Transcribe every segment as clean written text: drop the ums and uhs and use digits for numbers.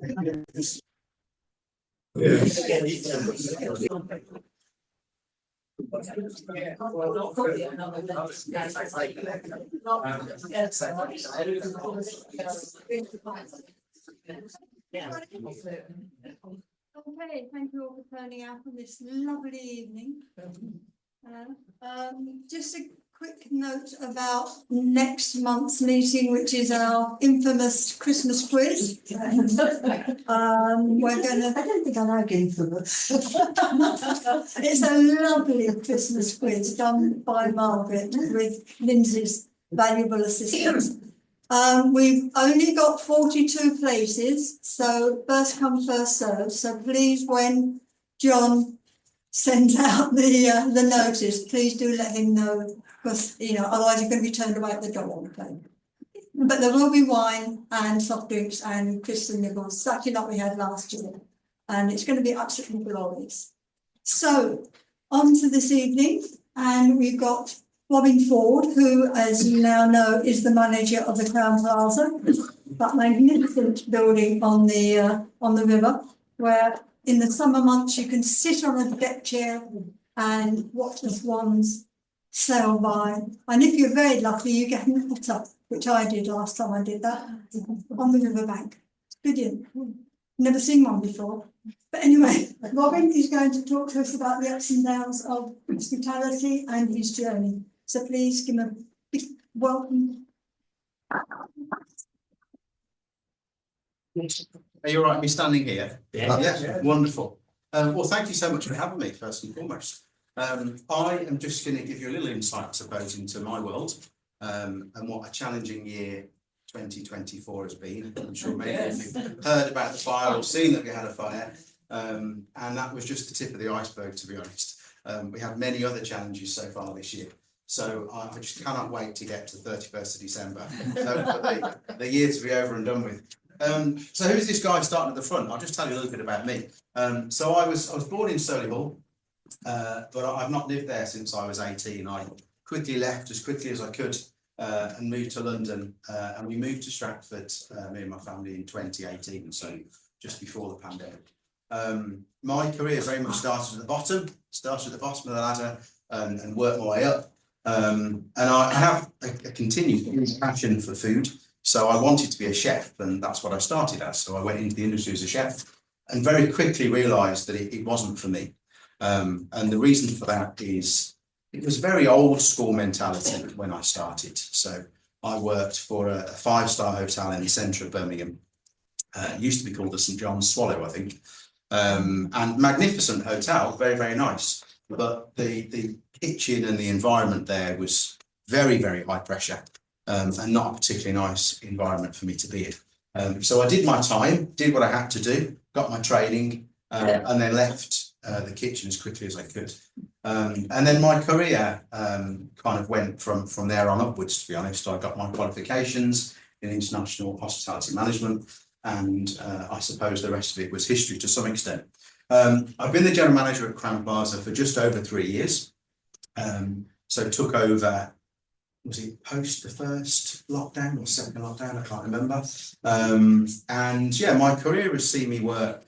Okay, thank you all for turning out on this lovely evening. Just a quick note about next month's meeting, which is our infamous Christmas quiz. We're gonna. I don't think I like infamous. It's a lovely Christmas quiz done by Margaret with Lindsay's valuable assistance. We've only got 42 places, so first come, first served. So please, when John sends out the notice, please do let him know, because otherwise you're going to be turned away at the door. Okay? But there will be wine and soft drinks and crisps and nibbles, exactly like we had last year, and it's going to be absolutely glorious. So on to this evening, and we've got Robin Ford, who, as you now know, is the manager of the Crowne Plaza, that magnificent building on the river, where in the summer months you can sit on a deck chair and watch the swans sail by. And if you're very lucky, you get an otter, which I did last time I did that, on the riverbank. Brilliant. Never seen one before. But anyway, Robin is going to talk to us about the ups and downs of hospitality and his journey. So please give him a big welcome. Are you all right with me standing here? Yeah. Wonderful. Well, thank you so much for having me, first and foremost. I am just going to give you a little insight, I suppose, into my world and what a challenging year 2024 has been. I'm sure many of you heard about the fire or seen that we had a fire, and that was just the tip of the iceberg, to be honest. We had many other challenges so far this year. So I just cannot wait to get to the 31st of December, for the year to be over and done with. So who's this guy starting at the front? I'll just tell you a little bit about me. So I was born in Solihull, but I've not lived there since I was 18. I quickly left as quickly as I could and moved to London. And we moved to Stratford, me and my family, in 2018, so just before the pandemic. My career very much started at the bottom of the ladder and worked my way up. And I have a continued passion for food. So I wanted to be a chef, and that's what I started as. So I went into the industry as a chef and very quickly realised that it wasn't for me. And the reason for that is it was very old school mentality when I started. So I worked for a 5-star hotel in the centre of Birmingham. It used to be called the St John's Swallow, I think. And magnificent hotel, very, very nice. But the kitchen and the environment there was very, very high pressure. And not a particularly nice environment for me to be in. So I did my time, did what I had to do, got my training, and then left the kitchen as quickly as I could. And then my career kind of went from there on upwards, to be honest. I got my qualifications in international hospitality management, and I suppose the rest of it was history to some extent. I've been the general manager at Crowne Plaza for just over 3 years. So took over, was it post the first lockdown or second lockdown? I can't remember. And yeah, my career has seen me work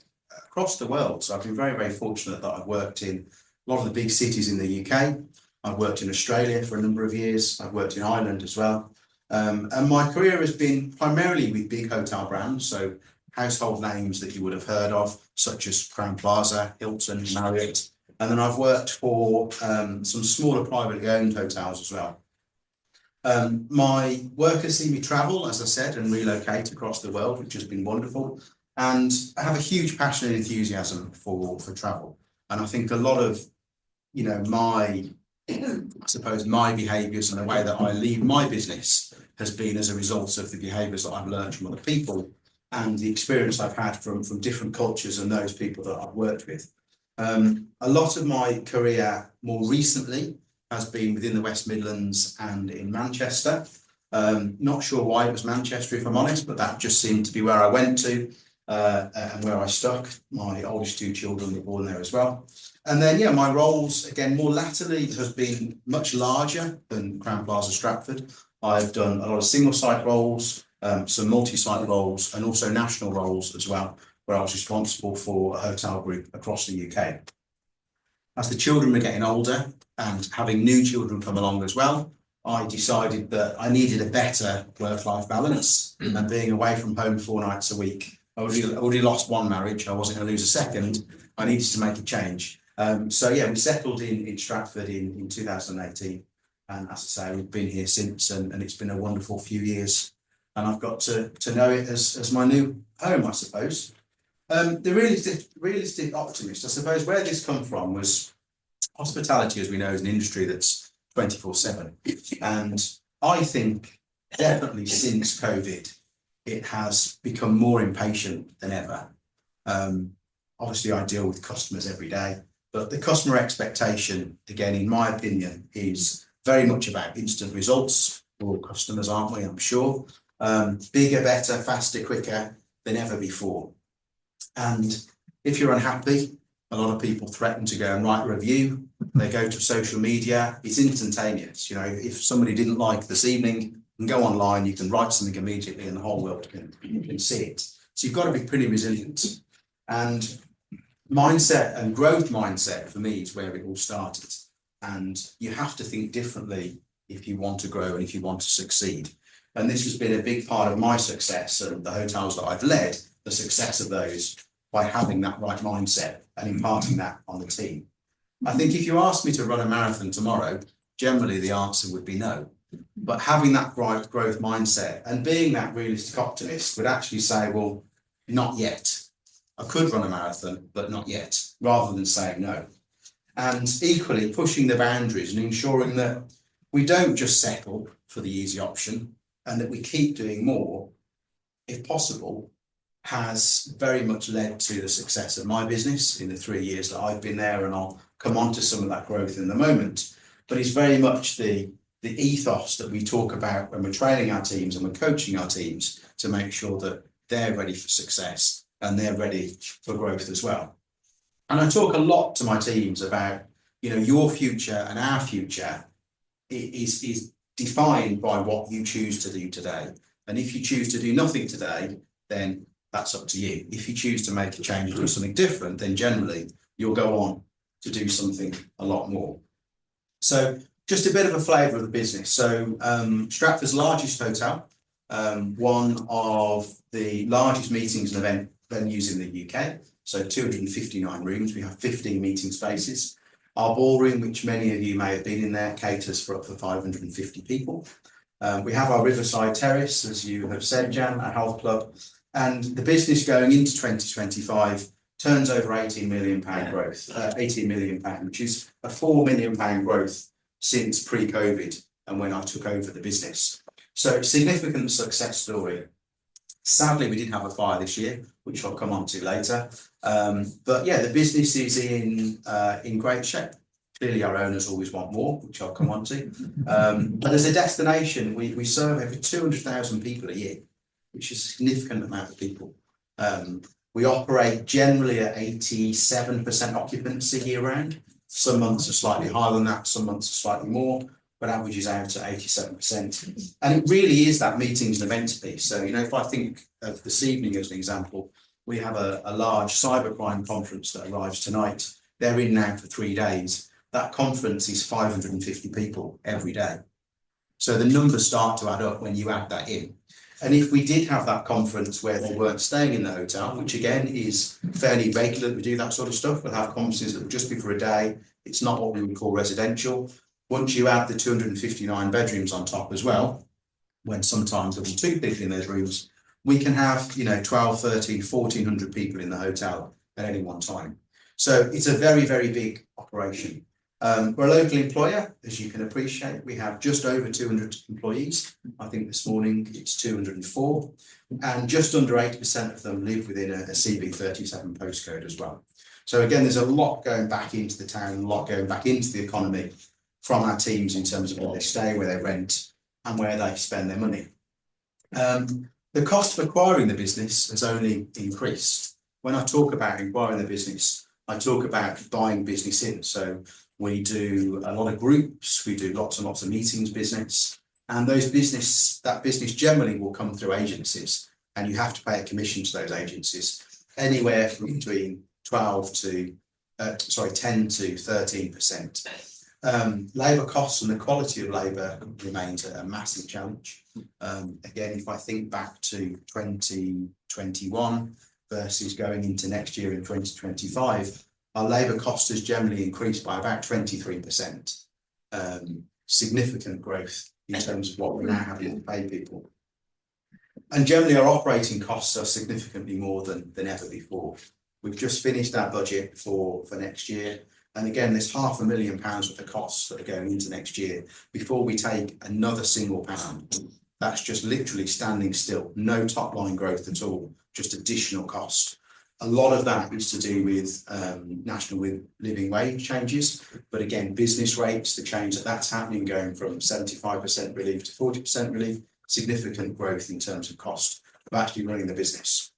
across the world. So I've been very, very fortunate that I've worked in a lot of the big cities in the UK. I've worked in Australia for a number of years. I've worked in Ireland as well. And my career has been primarily with big hotel brands. So household names that you would have heard of, such as Crowne Plaza, Hilton, Marriott. And then I've worked for some smaller privately owned hotels as well. My work has seen me travel, as I said, and relocate across the world, which has been wonderful. And I have a huge passion and enthusiasm for travel. And I think a lot of, my behaviours and the way that I lead my business has been as a result of the behaviours that I've learned from other people and the experience I've had from different cultures and those people that I've worked with. A lot of my career more recently has been within the West Midlands and in Manchester. Not sure why it was Manchester, if I'm honest, but that just seemed to be where I went to and where I stuck. My oldest 2 children were born there as well. And then, yeah, my roles, again, more latterly have been much larger than Crowne Plaza Stratford. I've done a lot of single site roles, some multi-site roles and also national roles as well, where I was responsible for a hotel group across the UK. As the children were getting older and having new children come along as well, I decided that I needed a better work-life balance, and being away from home 4 nights a week. I already lost one marriage. I wasn't going to lose a second. I needed to make a change. So yeah, we settled in Stratford in 2018. And as I say, we've been here since, and it's been a wonderful few years. And I've got to know it as my new home, I suppose. The realistic optimist, I suppose, where this come from was hospitality, as we know, is an industry that's 24/7. And I think definitely since COVID, it has become more impatient than ever. Obviously, I deal with customers every day, but the customer expectation, again, in my opinion, is very much about instant results. We're all customers, aren't we? I'm sure. Bigger, better, faster, quicker than ever before. And if you're unhappy, a lot of people threaten to go and write a review. They go to social media. It's instantaneous. You know, if somebody didn't like this evening, you can go online, you can write something immediately and the whole world can see it. So you've got to be pretty resilient. And mindset and growth mindset for me is where it all started. And you have to think differently if you want to grow and if you want to succeed. And this has been a big part of my success and the hotels that I've led, the success of those, by having that right mindset and imparting that on the team. I think if you asked me to run a marathon tomorrow, generally the answer would be no. But having that right growth mindset and being that realistic optimist would actually say, well, not yet. I could run a marathon, but not yet, rather than saying no. And equally pushing the boundaries and ensuring that we don't just settle for the easy option and that we keep doing more, if possible, has very much led to the success of my business in the 3 years that I've been there, and I'll come on to some of that growth in a moment. But it's very much the ethos that we talk about when we're training our teams and we're coaching our teams to make sure that they're ready for success and they're ready for growth as well. And I talk a lot to my teams about, you know, your future and our future is defined by what you choose to do today. And if you choose to do nothing today, then that's up to you. If you choose to make a change and do something different, then generally you'll go on to do something a lot more. So just a bit of a flavour of the business. So Stratford's largest hotel, one of the largest meetings and event venues in the UK. So 259 rooms. We have 15 meeting spaces. Our ballroom, which many of you may have been in there, caters for up to 550 people. We have our Riverside Terrace, as you have said, Jan, a health club. And the business going into 2025 turns over £18 million growth, £18 million, which is a £4 million growth since pre-COVID and when I took over the business. So significant success story. Sadly, we did have a fire this year, which I'll come on to later. But yeah, the business is in great shape. Clearly, our owners always want more, which I'll come on to. But as a destination, we serve over 200,000 people a year, which is a significant amount of people. We operate generally at 87% occupancy year round. Some months are slightly higher than that, some months are slightly more, but averages out at 87%. And it really is that meetings and events piece. So, you know, if I think of this evening as an example, we have a large cybercrime conference that arrives tonight. They're in now for 3 days. That conference is 550 people every day. So the numbers start to add up when you add that in. And if we did have that conference where they weren't staying in the hotel, which again is fairly regular that we do that sort of stuff, we'll have conferences that will just be for a day. It's not what we would call residential. Once you add the 259 bedrooms on top as well, when sometimes there'll be 2 people in those rooms, we can have, you know, 12, 13, 1,400 people in the hotel at any one time. So it's a very, very big operation. We're a local employer, as you can appreciate. We have just over 200 employees. I think this morning it's 204, and just under 80% of them live within a CB37 postcode as well. So again, there's a lot going back into the town, a lot going back into the economy from our teams in terms of where they stay, where they rent, and where they spend their money. The cost of acquiring the business has only increased. When I talk about acquiring the business, I talk about buying business in. So we do a lot of groups, we do lots and lots of meetings business, And that business generally will come through agencies, and you have to pay a commission to those agencies, anywhere from between 10 to 13%. Labour costs and the quality of labour remains a massive challenge. Again, if I think back to 2021 versus going into next year in 2025, our labour cost has generally increased by about 23%. Significant growth in terms of what we're now having to pay people. And generally our operating costs are significantly more than ever before. We've just finished our budget for next year. And again, there's £500,000 worth of costs that are going into next year before we take another single pound. That's just literally standing still, no top line growth at all, just additional cost. A lot of that is to do with national living wage changes, but again, business rates, the change that's happening, going from 75% relief to 40% relief, significant growth in terms of cost of actually running the business.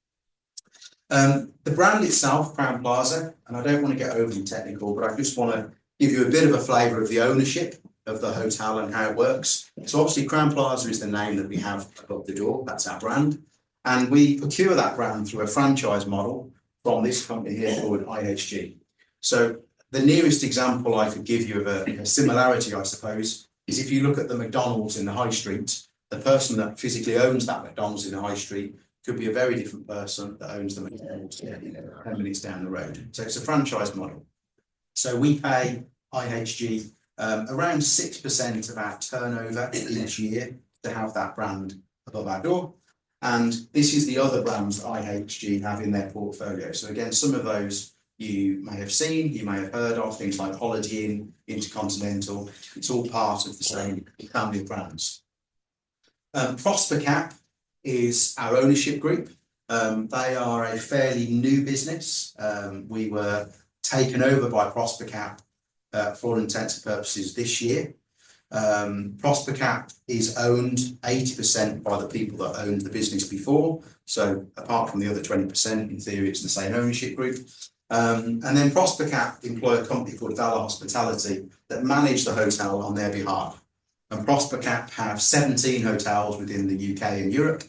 The brand itself, Crowne Plaza, and I don't want to get overly technical, but I just want to give you a bit of a flavour of the ownership of the hotel and how it works. So obviously Crowne Plaza is the name that we have above the door, that's our brand. And we procure that brand through a franchise model from this company here called IHG. So the nearest example I could give you of a similarity, I suppose, is if you look at the McDonald's in the high street, the person that physically owns that McDonald's in the high street could be a very different person that owns the McDonald's 10 minutes down the road. So it's a franchise model. So we pay IHG around 6% of our turnover each year to have that brand above our door. And this is the other brands that IHG have in their portfolio. So again, some of those you may have seen, you may have heard of, things like Holiday Inn, Intercontinental. It's all part of the same family of brands. Prospercap is our ownership group. They are a fairly new business. We were taken over by Prospercap for all intents and purposes this year. Prospercap is owned 80% by the people that owned the business before. So apart from the other 20%, in theory, it's the same ownership group. And then Prospercap employ a company called Valor Hospitality that manage the hotel on their behalf. And Prospercap have 17 hotels within the UK and Europe,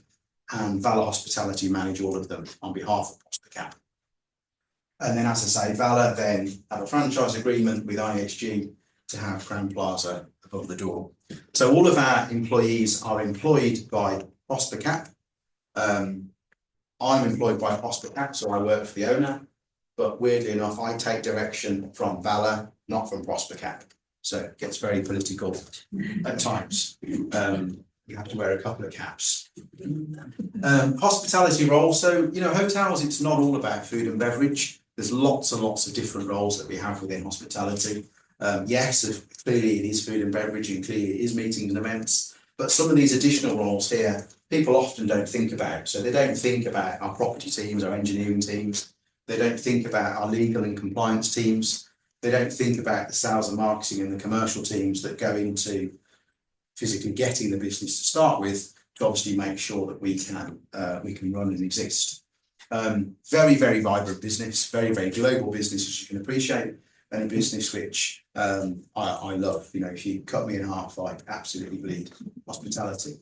and Valor Hospitality manage all of them on behalf of Prospercap. And then, as I say, Valor then have a franchise agreement with IHG to have Crowne Plaza above the door. So all of our employees are employed by Prospercap. I'm employed by Prospercap, so I work for the owner. But weirdly enough, I take direction from Valor, not from Prospercap. So it gets very political at times. You have to wear a couple of caps. Hospitality role. So, you know, hotels, it's not all about food and beverage. There's lots and lots of different roles that we have within hospitality. Yes, clearly it is food and beverage, and clearly it is meetings and events. But some of these additional roles here, people often don't think about. So they don't think about our property teams, our engineering teams. They don't think about our legal and compliance teams. They don't think about the sales and marketing and the commercial teams that go into physically getting the business to start with, to obviously make sure that we can run and exist. Very, very vibrant business, very, very global business, as you can appreciate, and a business which I love. You know, if you cut me in half, I absolutely bleed hospitality.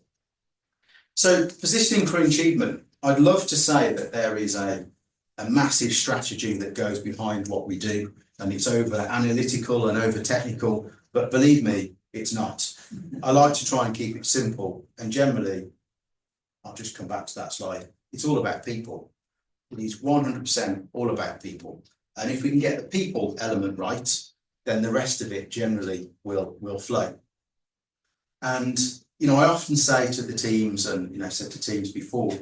So positioning for achievement, I'd love to say that there is a massive strategy that goes behind what we do, and it's over analytical and over technical, but believe me, it's not. I like to try and keep it simple, and generally, I'll just come back to that slide. It's all about people. It is 100% all about people. And if we can get the people element right, then the rest of it generally will flow. And, you know, I often say to the teams, and, you know, said to teams before,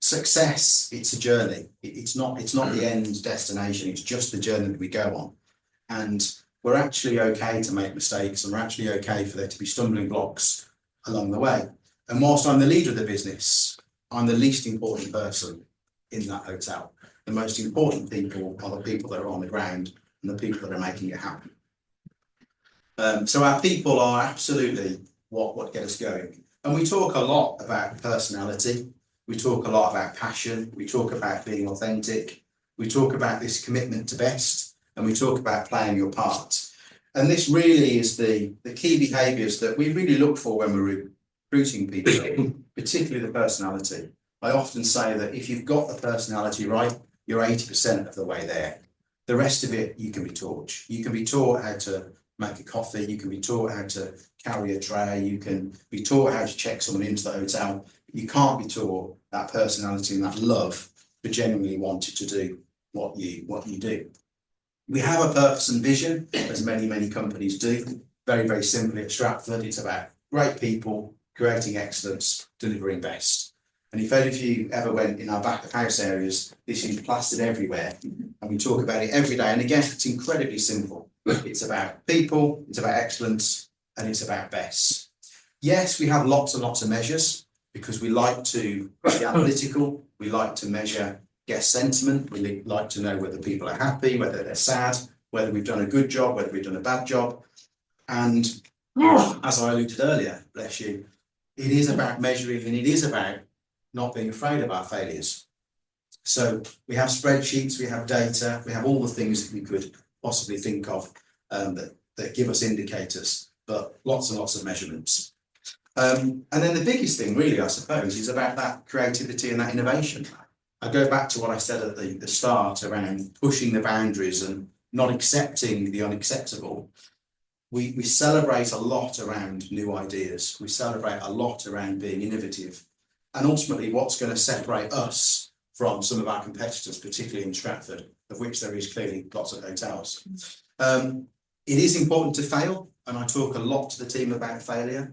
success, it's a journey. It's not the end destination. It's just the journey that we go on. And we're actually okay to make mistakes, and we're actually okay for there to be stumbling blocks along the way. And whilst I'm the leader of the business, I'm the least important person in that hotel. The most important people are the people that are on the ground and the people that are making it happen. So our people are absolutely what get us going. And we talk a lot about personality. We talk a lot about passion. We talk about being authentic. We talk about this commitment to best. And we talk about playing your part. And this really is the key behaviours that we really look for when we're recruiting people, particularly the personality. I often say that if you've got the personality right, you're 80% of the way there. The rest of it, you can be taught. You can be taught how to make a coffee, you can be taught how to carry a tray, you can be taught how to check someone into the hotel. You can't be taught that personality and that love for genuinely wanting to do what you do. We have a purpose and vision, as many companies do. Very, very simply at Stratford, it's about great people, creating excellence, delivering best. And if any of you ever went in our back of house areas, this is plastered everywhere, and we talk about it every day. And again, it's incredibly simple. It's about people, it's about excellence, and it's about best. Yes, we have lots and lots of measures because we like to be analytical. We like to measure guest sentiment. We like to know whether people are happy, whether they're sad, whether we've done a good job, whether we've done a bad job. And as I alluded earlier, bless you, it is about measuring, and it is about not being afraid of our failures. So we have spreadsheets, we have data, we have all the things that we could possibly think of that give us indicators, but lots and lots of measurements. And then the biggest thing really, I suppose, is about that creativity and that innovation. I go back to what I said at the start around pushing the boundaries and not accepting the unacceptable. We celebrate a lot around new ideas. We celebrate a lot around being innovative. And ultimately, what's going to separate us from some of our competitors, particularly in Stratford, of which there is clearly lots of hotels. It is important to fail, and I talk a lot to the team about failure.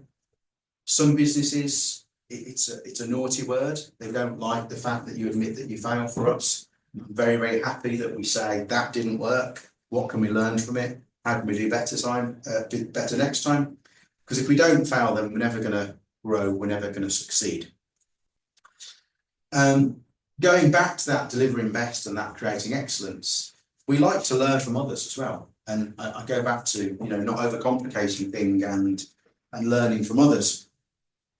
Some businesses, it's a naughty word. They don't like the fact that you admit that you fail. For us, I'm very, very happy that we say that didn't work. What can we learn from it? How can we do better next time? Because if we don't fail, then we're never going to grow. We're never going to succeed. Going back to that delivering best and that creating excellence, we like to learn from others as well. And I go back to, not overcomplicating things and learning from others.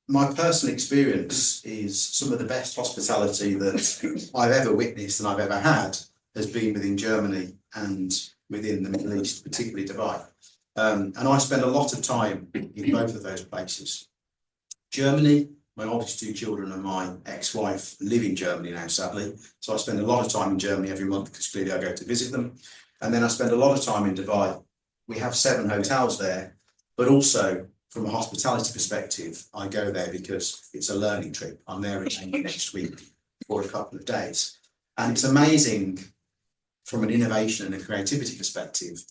My personal experience is some of the best hospitality that I've ever witnessed and I've ever had has been within Germany and within the Middle East, particularly Dubai. And I spend a lot of time in both of those places. Germany, my oldest two children and my ex-wife live in Germany now, sadly. So I spend a lot of time in Germany every month because clearly I go to visit them. And then I spend a lot of time in Dubai. We have 7 hotels there, but also from a hospitality perspective, I go there because it's a learning trip. I'm there again next week for a couple of days. And it's amazing from an innovation and a creativity perspective,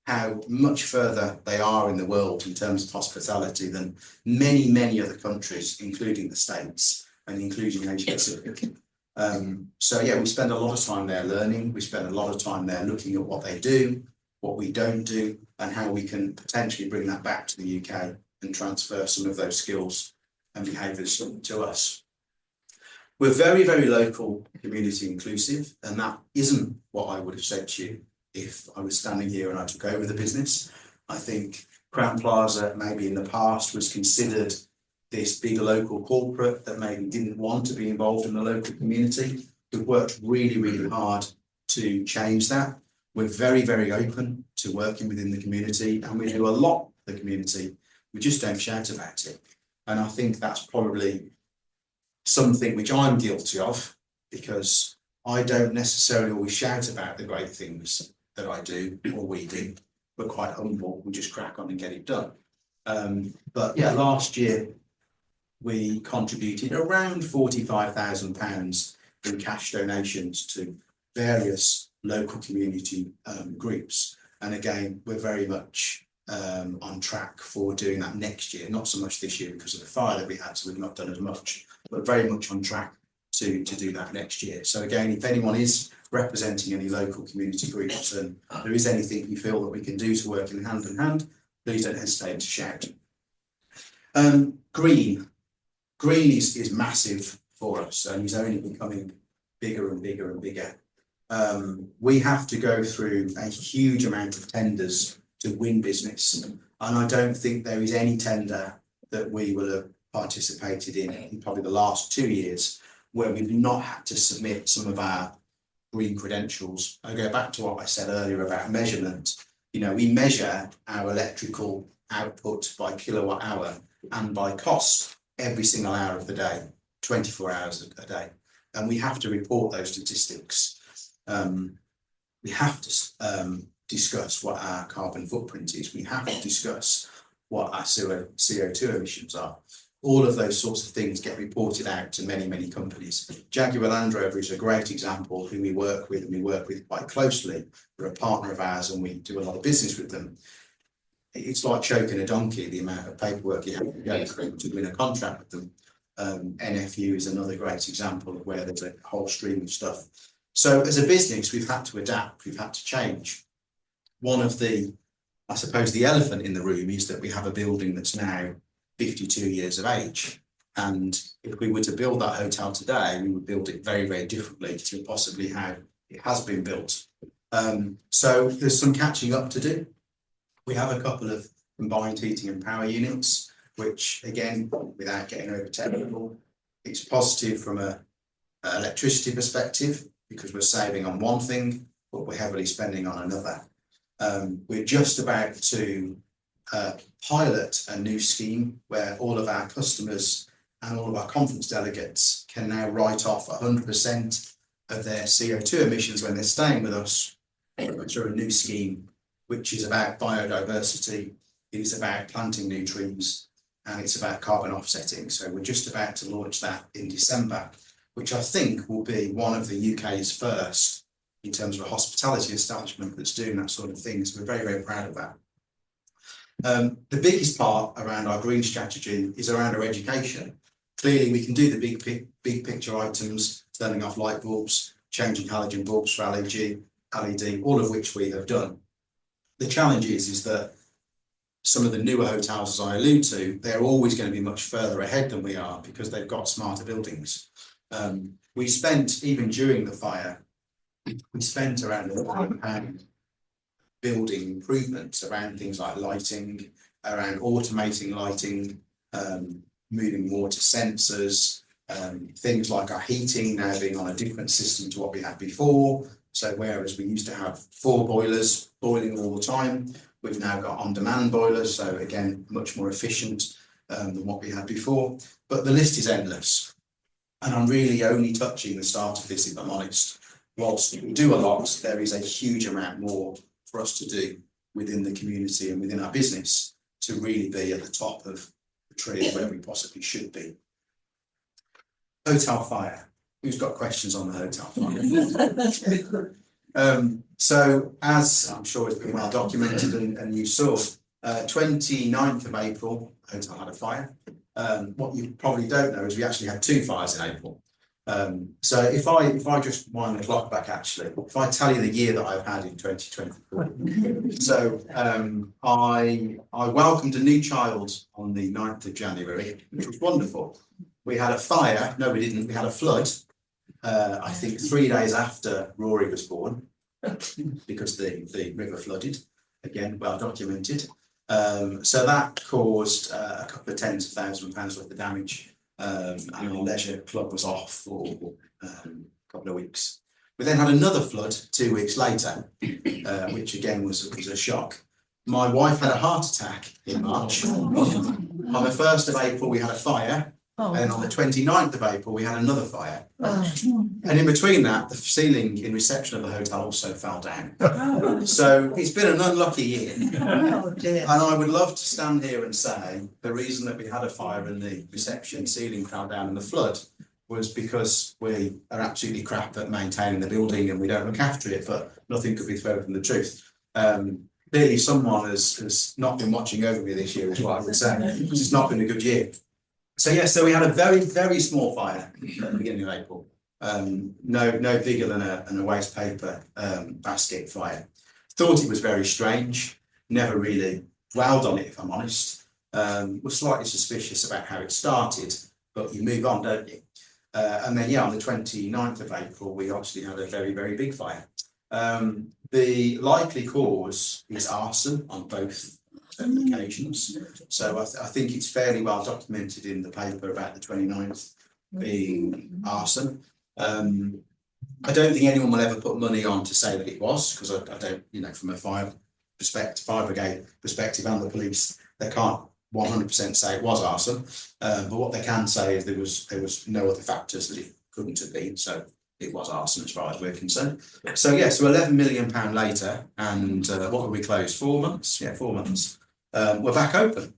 how much further they are in the world in terms of hospitality than many, many other countries, including the States and including Asia Pacific. So yeah, we spend a lot of time there learning. We spend a lot of time there looking at what they do, what we don't do, and how we can potentially bring that back to the UK and transfer some of those skills and behaviours to us. We're very, very local, community inclusive, and that isn't what I would have said to you if I was standing here and I took over the business. I think Crowne Plaza maybe in the past was considered this big local corporate that maybe didn't want to be involved in the local community. We've worked really, really hard to change that. We're very, very open to working within the community, and we do a lot for the community. We just don't shout about it. And I think that's probably something which I'm guilty of, because I don't necessarily always shout about the great things that I do or we do. We're quite humble. We just crack on and get it done. But yeah, last year we contributed around £45,000 in cash donations to various local community groups. And again, we're very much on track for doing that next year. Not so much this year because of the fire that we had, so we've not done as much, but very much on track to do that next year. So again, if anyone is representing any local community groups and there is anything you feel that we can do to work in hand, please don't hesitate to shout. Green is massive for us, and is only becoming bigger and bigger and bigger. We have to go through a huge amount of tenders to win business, and I don't think there is any tender that we will have participated in probably the last 2 years where we've not had to submit some of our green credentials. I go back to what I said earlier about measurement. We measure our electrical output by kilowatt hour and by cost. every single hour of the day, 24 hours a day. And we have to report those statistics. We have to discuss what our carbon footprint is. We have to discuss what our CO2 emissions are. All of those sorts of things get reported out to many, many companies. Jaguar Land Rover is a great example who we work with, and we work with quite closely. They're a partner of ours and we do a lot of business with them. It's like choking a donkey, the amount of paperwork you have to go through to win a contract with them. NFU is another great example of where there's a whole stream of stuff. So as a business, we've had to adapt, we've had to change. One of the, I suppose, the elephant in the room is that we have a building that's now 52 years of age. And if we were to build that hotel today, we would build it very, very differently to possibly how it has been built. So there's some catching up to do. We have a couple of combined heating and power units, which again, without getting over technical, it's positive from an electricity perspective because we're saving on one thing, but we're heavily spending on another. We're just about to pilot a new scheme where all of our customers and all of our conference delegates can now write off 100% of their CO2 emissions when they're staying with us through a new scheme, which is about biodiversity, it is about planting new trees, and it's about carbon offsetting. So we're just about to launch that in December, which I think will be one of the UK's first in terms of a hospitality establishment that's doing that sort of thing. So we're very, very proud of that. The biggest part around our green strategy is around our education. Clearly, we can do the big picture items, turning off light bulbs, changing halogen bulbs for LED, all of which we have done. The challenge is that some of the newer hotels, as I allude to, they're always going to be much further ahead than we are because they've got smarter buildings. We spent, even during the fire, we spent around £1 building improvements around things like lighting, around automating lighting, moving more to sensors, things like our heating now being on a different system to what we had before. So whereas we used to have 4 boilers boiling all the time, we've now got on-demand boilers. So again, much more efficient than what we had before. But the list is endless. And I'm really only touching the start of this, if I'm honest. Whilst we do a lot, there is a huge amount more for us to do within the community and within our business to really be at the top of the tree where we possibly should be. Hotel fire. Who's got questions on the hotel fire? So as I'm sure it's been well documented and you saw, 29th of April, the hotel had a fire. What you probably don't know is we actually had 2 fires in April. So if I just wind the clock back, actually, if I tell you the year that I've had in 2024. So I welcomed a new child on the 9th of January, which was wonderful. We had a fire, no we didn't, we had a flood, I think 3 days after Rory was born, because the river flooded, again, well documented. So that caused a couple of tens of thousands of pounds worth of damage. And our leisure club was off for a couple of weeks. We then had another flood 2 weeks later, which again was a shock. My wife had a heart attack in March. On the 1st of April, we had a fire. And on the 29th of April, we had another fire. And in between that, the ceiling in reception of the hotel also fell down. So it's been an unlucky year. Oh dear. And I would love to stand here and say the reason that we had a fire in the reception ceiling fell down in the flood was because we are absolutely crap at maintaining the building and we don't look after it, but nothing could be further from the truth. Clearly someone has not been watching over me this year is what I would say, because it's not been a good year. So yeah, so we had a very, very small fire at the beginning of April. No bigger than a waste paper basket fire. Thought it was very strange, never really dwelled on it, if I'm honest. Was slightly suspicious about how it started, but you move on, don't you? And then, yeah, on the 29th of April, we obviously had a very, very big fire. The likely cause is arson on both occasions. So I think it's fairly well documented in the paper about the 29th being arson. I don't think anyone will ever put money on to say that it was, because I don't, from a fire brigade perspective and the police, they can't 100% say it was arson, but what they can say is there was no other factors that it couldn't have been, so it was arson as far as we're concerned. So yeah, so £11 million later, and what were we closed? 4 months? Yeah, 4 months. We're back open,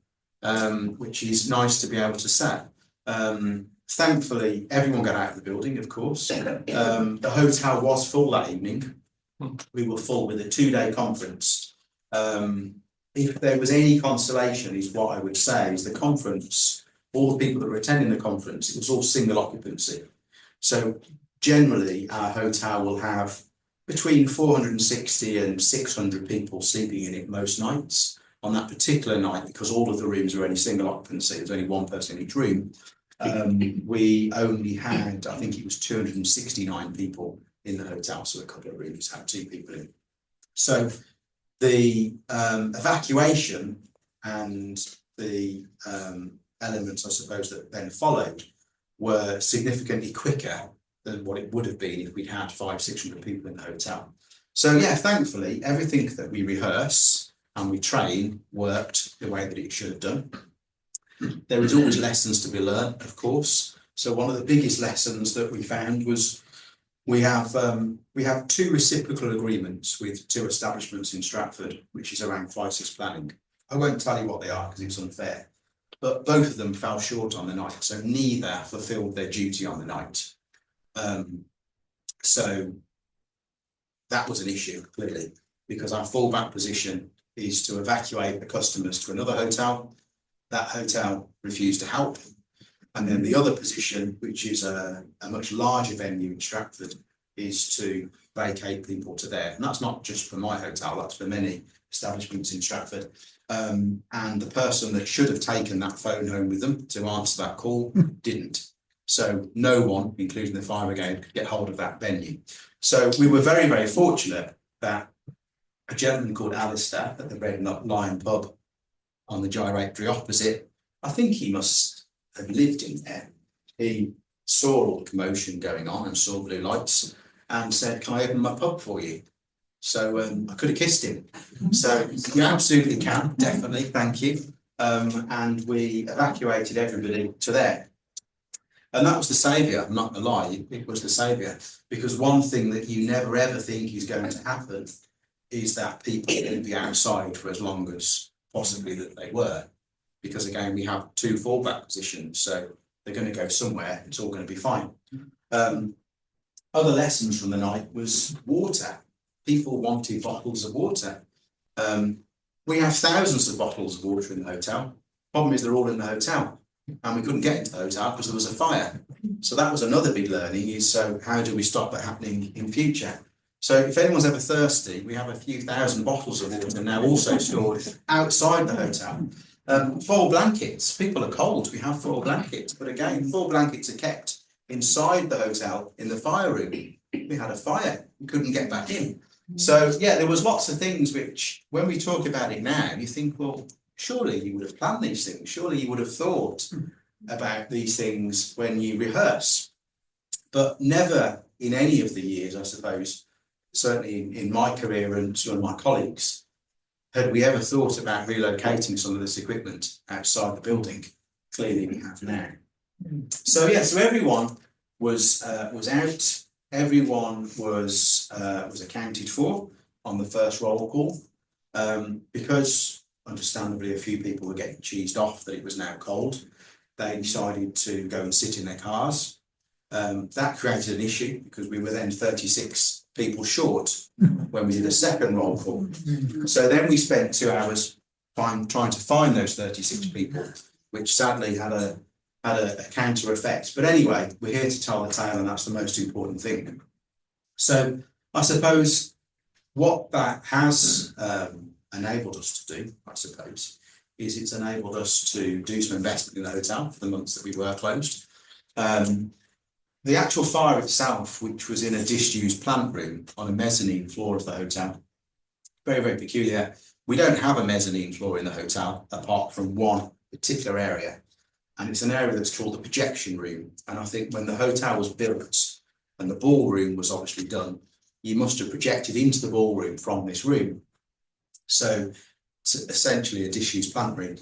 which is nice to be able to say. Thankfully, everyone got out of the building, of course. The hotel was full that evening. We were full with a 2-day conference. If there was any consolation, is what I would say, is the conference, all the people that were attending the conference, it was all single occupancy. So generally, our hotel will have between 460 and 600 people sleeping in it most nights. On that particular night, because all of the rooms were only single occupancy, there's only one person in each room, we only had, I think it was 269 people in the hotel, so a couple of rooms had 2 people in. So the evacuation and the elements, I suppose, that then followed were significantly quicker than what it would have been if we'd had 500-600 people in the hotel. So yeah, thankfully, everything that we rehearse and we train worked the way that it should have done. There is always lessons to be learned, of course. So one of the biggest lessons that we found was we have 2 reciprocal agreements with 2 establishments in Stratford, which is around crisis planning. I won't tell you what they are because it's unfair, but both of them fell short on the night, so neither fulfilled their duty on the night. So that was an issue, clearly, because our fallback position is to evacuate the customers to another hotel. That hotel refused to help. And then the other position, which is a much larger venue in Stratford, is to vacate people to there. And that's not just for my hotel, that's for many establishments in Stratford. And the person that should have taken that phone home with them to answer that call didn't. So no one, including the fire brigade, could get hold of that venue. So we were very, very fortunate that a gentleman called Alistair at the Red Lion pub on the Gyratory opposite, I think he must have lived in there. He saw all the commotion going on and saw blue lights and said, "Can I open my pub for you?" So I could have kissed him. So you absolutely can, definitely, thank you. And we evacuated everybody to there. And that was the saviour, I'm not going to lie, it was the saviour. Because one thing that you never ever think is going to happen is that people are going to be outside for as long as possibly that they were. Because again, we have 2 fallback positions, so they're going to go somewhere, it's all going to be fine. Other lessons from the night was water. People wanted bottles of water. We have thousands of bottles of water in the hotel. Problem is they're all in the hotel and we couldn't get into the hotel because there was a fire. So that was another big learning, is so how do we stop that happening in future? So if anyone's ever thirsty, we have a few thousand bottles of water now also stored outside the hotel. 4 blankets, people are cold, we have 4 blankets, but again, 4 blankets are kept inside the hotel in the fire room. We had a fire, we couldn't get back in. So yeah, there was lots of things which, when we talk about it now, you think, well, surely you would have planned these things, surely you would have thought about these things when you rehearse. But never in any of the years, I suppose, certainly in my career and some of my colleagues, had we ever thought about relocating some of this equipment outside the building. Clearly we have now. So yeah, so everyone was out. Everyone was accounted for on the first roll call, because understandably a few people were getting cheesed off that it was now cold. They decided to go and sit in their cars. That created an issue because we were then 36 people short when we did a second roll call. So then we spent 2 hours trying to find those 36 people, which sadly had a counter effect. But anyway, we're here to tell the tale, and that's the most important thing. So I suppose what that has enabled us to do, I suppose, is it's enabled us to do some investment in the hotel for the months that we were closed. The actual fire itself, which was in a disused plant room on a mezzanine floor of the hotel, very, very peculiar. We don't have a mezzanine floor in the hotel apart from one particular area. And it's an area that's called the projection room. And I think when the hotel was built and the ballroom was obviously done, you must have projected into the ballroom from this room. So it's essentially a disused plant room.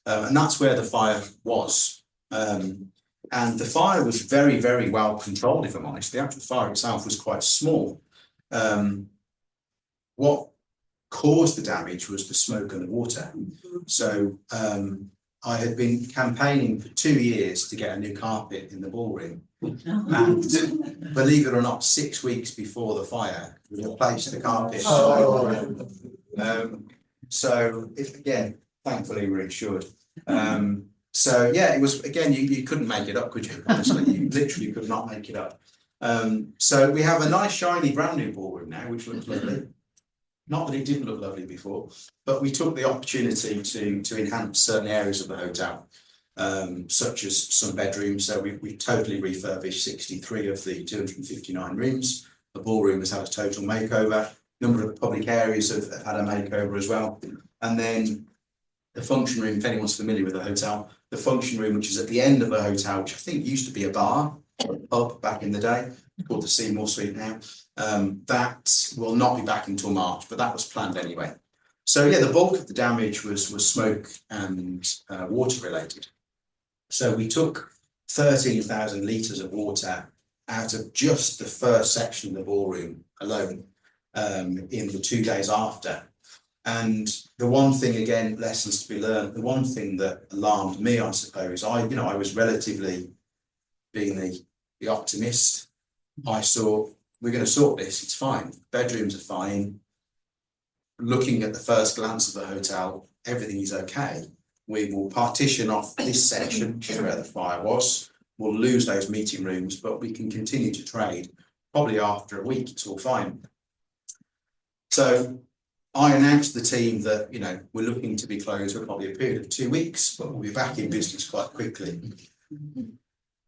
And that's where the fire was. And the fire was very, very well controlled, if I'm honest. The actual fire itself was quite small. What caused the damage was the smoke and the water. So I had been campaigning for 2 years to get a new carpet in the ballroom. And believe it or not, 6 weeks before the fire, we replaced the carpet. So if again, thankfully we're insured. So yeah, it was, again, you couldn't make it up, could you? Honestly, you literally could not make it up. So we have a nice shiny brand new ballroom now, which looks lovely. Not that it didn't look lovely before, but we took the opportunity to enhance certain areas of the hotel, such as some bedrooms. So we totally refurbished 63 of the 259 rooms. The ballroom has had a total makeover. A number of public areas have had a makeover as well. And then the function room, if anyone's familiar with the hotel, the function room, which is at the end of the hotel, which I think used to be a bar or a pub back in the day, called the Seymour Suite now. That will not be back until March, but that was planned anyway. So yeah, the bulk of the damage was smoke and water related. So we took 13,000 litres of water out of just the first section of the ballroom alone in the 2 days after. And the one thing, again, lessons to be learned, the one thing that alarmed me, I suppose, I was relatively being the optimist. I saw, we're going to sort this, it's fine. Bedrooms are fine. Looking at the first glance of the hotel, everything is okay. We will partition off this section, which is where the fire was. We'll lose those meeting rooms, but we can continue to trade. Probably after a week, it's all fine. So I announced to the team that, we're looking to be closed for probably a period of 2 weeks, but we'll be back in business quite quickly.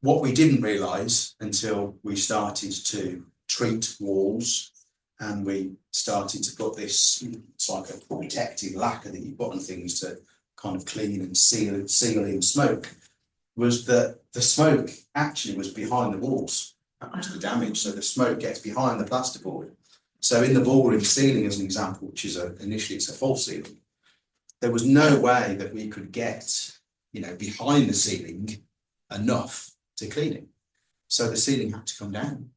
What we didn't realise until we started to treat walls and we started to put this, it's like a protective lacquer that you put on things to kind of clean and seal in smoke, was that the smoke actually was behind the walls. That was the damage. So the smoke gets behind the plasterboard. So in the ballroom ceiling, as an example, which is initially it's a false ceiling, there was no way that we could get, behind the ceiling enough to clean it. So the ceiling had to come down.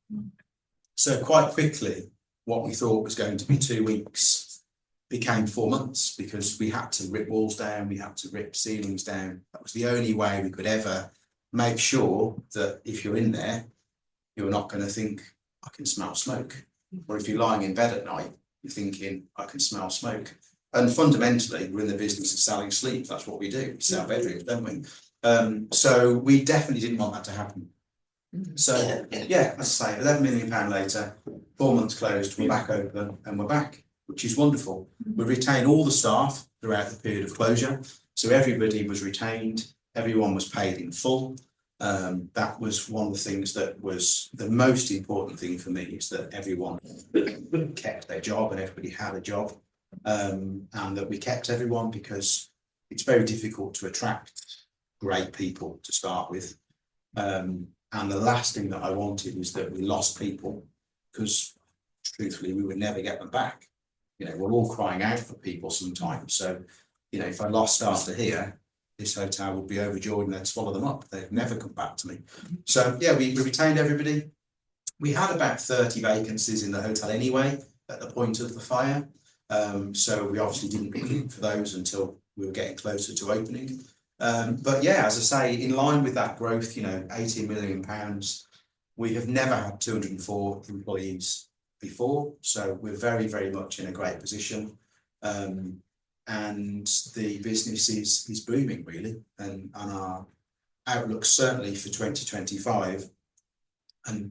So quite quickly, what we thought was going to be 2 weeks became 4 months, because we had to rip walls down, we had to rip ceilings down. That was the only way we could ever make sure that if you're in there, you're not going to think, I can smell smoke. Or if you're lying in bed at night, you're thinking, I can smell smoke. And fundamentally, we're in the business of selling sleep. That's what we do. We sell bedrooms, don't we? So we definitely didn't want that to happen. So yeah, as I say, £11 million later, 4 months closed, we're back open and we're back, which is wonderful. We retained all the staff throughout the period of closure. So everybody was retained, everyone was paid in full. That was one of the things that was the most important thing for me, is that everyone kept their job and everybody had a job, and that we kept everyone, because it's very difficult to attract great people to start with. And the last thing that I wanted is that we lost people, because truthfully, we would never get them back. We're all crying out for people sometimes. So, if I lost staff to here, this hotel would be overjoyed and they'd swallow them up. They'd never come back to me. So yeah, we retained everybody. We had about 30 vacancies in the hotel anyway at the point of the fire. So we obviously didn't recruit for those until we were getting closer to opening. But yeah, as I say, in line with that growth, £18 million, we have never had 204 employees before. So we're very, very much in a great position. And the business is booming, really, and our outlook certainly for 2025. And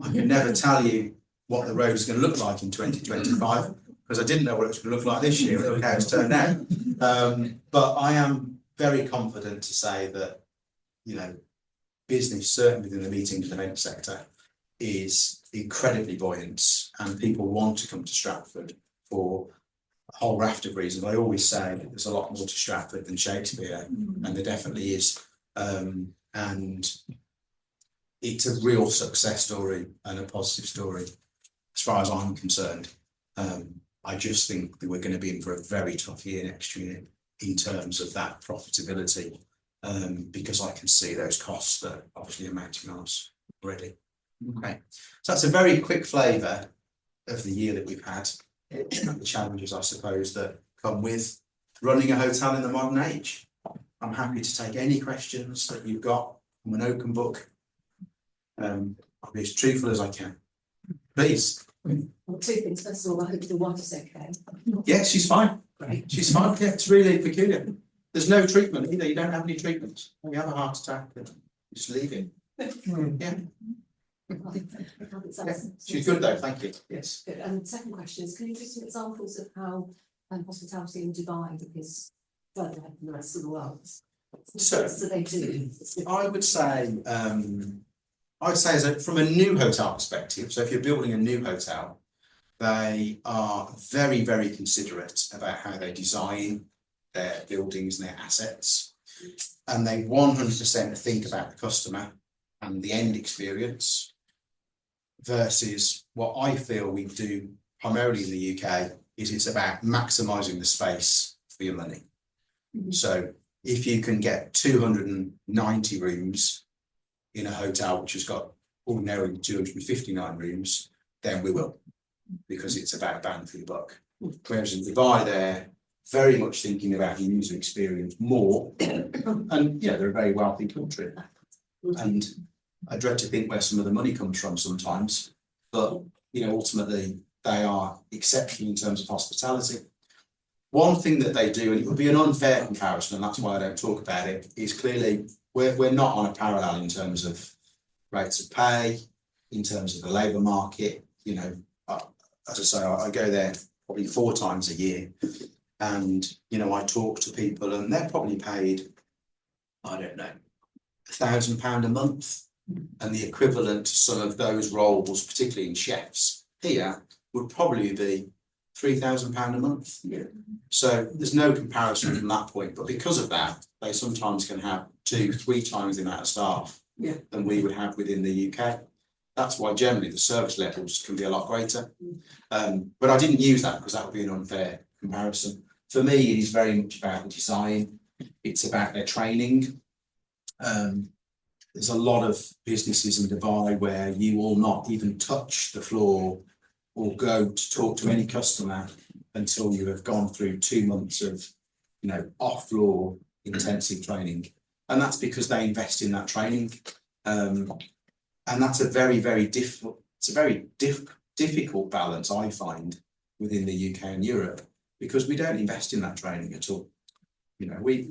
I can never tell you what the road is going to look like in 2025, because I didn't know what it was going to look like this year. Look how it's turned out. But I am very confident to say that, business, certainly within the meetings and event sector, is incredibly buoyant, and people want to come to Stratford for a whole raft of reasons. I always say there's a lot more to Stratford than Shakespeare, and there definitely is. And it's a real success story and a positive story, as far as I'm concerned. I just think that we're going to be in for a very tough year next year. in terms of that profitability, because I can see those costs that are obviously mounting on us already. Okay, so that's a very quick flavour of the year that we've had, and the challenges, I suppose, that come with running a hotel in the modern age. I'm happy to take any questions that you've got. I'm an open book. I'll be as truthful as I can. Please. Well, two things. First of all, I hope the water's okay. Yes, she's fine. Great. She's fine. Yeah, it's really peculiar. There's no treatment either. You don't have any treatment. You have a heart attack and just leave it. Yeah. Yeah. She's good though, thank you. Yes. Good. And the second question is, can you give some examples of how hospitality in Dubai is further ahead than the rest of the world? So, What do they do? I would say, from a new hotel perspective, so if you're building a new hotel, they are very, very considerate about how they design their buildings and their assets. And they 100% think about the customer and the end experience, versus what I feel we do primarily in the UK is it's about maximising the space for your money. So if you can get 290 rooms in a hotel which has got ordinarily 259 rooms, then we will, because it's about bang for your buck. Whereas in Dubai, they're very much thinking about the user experience more, and yeah, they're a very wealthy country, and I dread to think where some of the money comes from sometimes, but you know, ultimately they are exceptional in terms of hospitality. One thing that they do, and it would be an unfair comparison, and that's why I don't talk about it, is clearly we're not on a parallel in terms of rates of pay, in terms of the labour market. You know, as I say, I go there probably 4 times a year, and you know, I talk to people, and they're probably paid, I don't know, £1,000 a month, and the equivalent to some of those roles, particularly in chefs here, would probably be £3,000 a month. Yeah. So there's no comparison from that point, but because of that, they sometimes can have 2-3 times the amount of staff than we would have within the UK. That's why generally the service levels can be a lot greater. But I didn't use that because that would be an unfair comparison. For me, it is very much about the design. It's about their training. There's a lot of businesses in Dubai where you will not even touch the floor or go to talk to any customer until you have gone through 2 months of, you know, off-floor intensive training, and that's because they invest in that training, and that's a very, very difficult. It's a very difficult balance, I find, within the UK and Europe, because we don't invest in that training at all. You know, we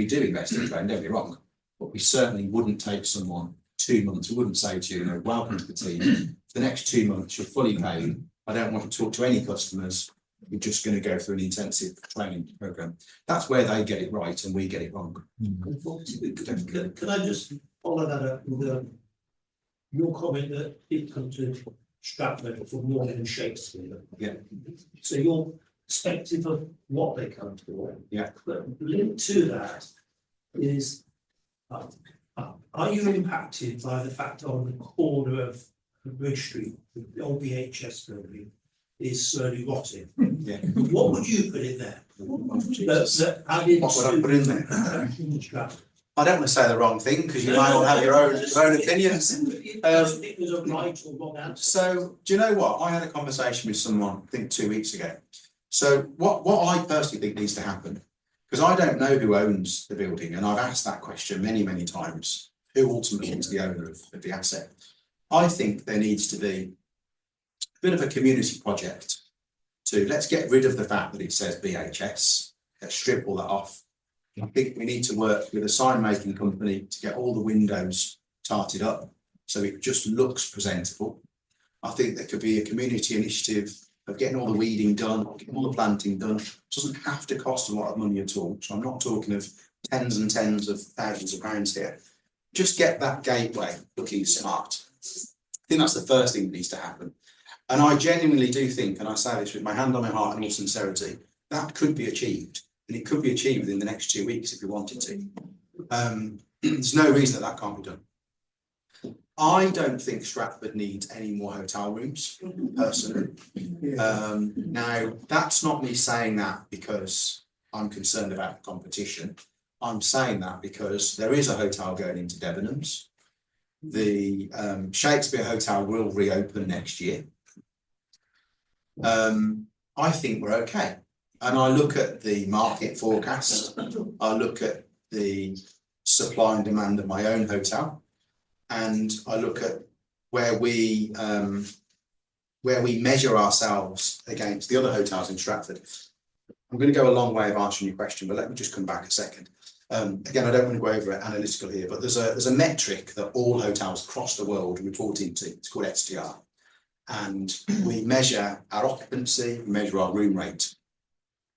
do invest in training, don't get me wrong, but we certainly wouldn't take someone 2 months. We wouldn't say to you, you know, welcome to the team. For the next 2 months, you're fully paid. I don't want to talk to any customers. We're just going to go through an intensive training program. That's where they get it right and we get it wrong. Can I just follow that up with your comment that people come to Stratford for more than Shakespeare? Yeah. So your perspective of what they come for. Yeah. But linked to that is, are you impacted by the fact on the corner of Bridge Street, the old VHS building, is slowly rotting? Yeah. What would you put in there? That added What would I put in there? Stratford? I don't want to say the wrong thing because you might all have your own opinions. It was a right or wrong answer. So do you know what? I had a conversation with someone, I think 2 weeks ago. So what I personally think needs to happen, because I don't know who owns the building, and I've asked that question many, many times, who ultimately is the owner of the asset? I think there needs to be a bit of a community project to let's get rid of the fact that it says BHS, let's strip all that off. I think we need to work with a sign making company to get all the windows tarted up so it just looks presentable. I think there could be a community initiative of getting all the weeding done, getting all the planting done. It doesn't have to cost a lot of money at all. So I'm not talking of tens and tens of thousands of pounds here. Just get that gateway looking smart. I think that's the first thing that needs to happen. And I genuinely do think, and I say this with my hand on my heart and all sincerity, that could be achieved. And it could be achieved within the next 2 weeks if we wanted to. There's no reason that can't be done. I don't think Stratford needs any more hotel rooms, personally. Now, that's not me saying that because I'm concerned about competition. I'm saying that because there is a hotel going into Debenhams. The Shakespeare Hotel will reopen next year. I think we're okay. And I look at the market forecast, I look at the supply and demand of my own hotel, and I look at where we measure ourselves against the other hotels in Stratford. I'm going to go a long way of answering your question, but let me just come back a second. Again, I don't want to go over it analytical here, but there's a metric that all hotels across the world report into. It's called STR. And we measure our occupancy, we measure our room rate,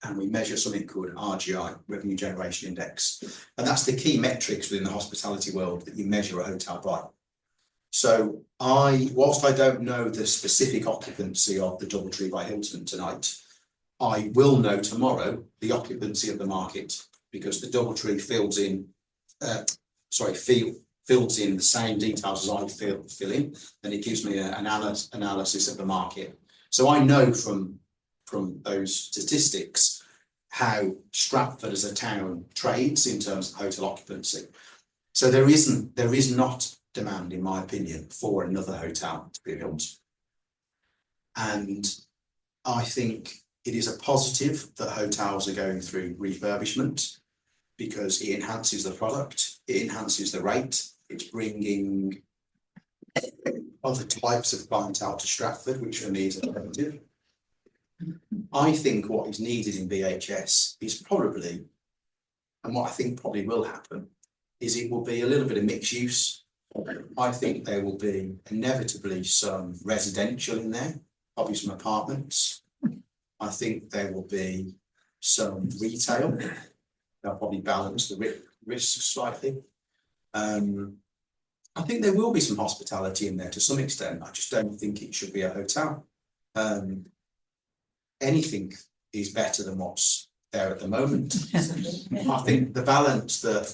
and we measure something called RGI, Revenue Generation Index. And that's the key metrics within the hospitality world that you measure a hotel by. So whilst I don't know the specific occupancy of the Doubletree by Hilton tonight, I will know tomorrow the occupancy of the market, because the Doubletree fills in the same details as I fill in, and it gives me an analysis of the market. So I know from those statistics how Stratford as a town trades in terms of hotel occupancy. So there is not demand, in my opinion, for another hotel to be built. And I think it is a positive that hotels are going through refurbishment, because it enhances the product, it enhances the rate, it's bringing other types of clientele to Stratford, which for me is a positive. I think what is needed in VHS is probably, and what I think probably will happen, is it will be a little bit of mixed use. I think there will be inevitably some residential in there, probably some apartments. I think there will be some retail. They'll probably balance the risks slightly. I think there will be some hospitality in there to some extent. I just don't think it should be a hotel. Anything is better than what's there at the moment. I think the balance that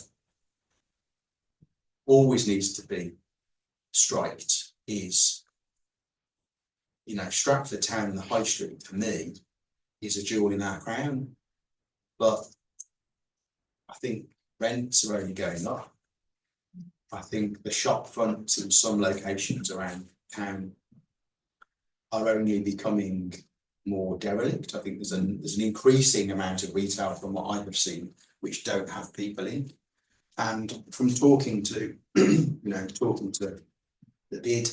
always needs to be striked is, Stratford Town and the High Street for me is a jewel in our crown, but I think rents are only going up. I think the shop fronts in some locations around town are only becoming more derelict. I think there's an increasing amount of retail from what I have seen, which don't have people in. And from talking to, talking to the bid,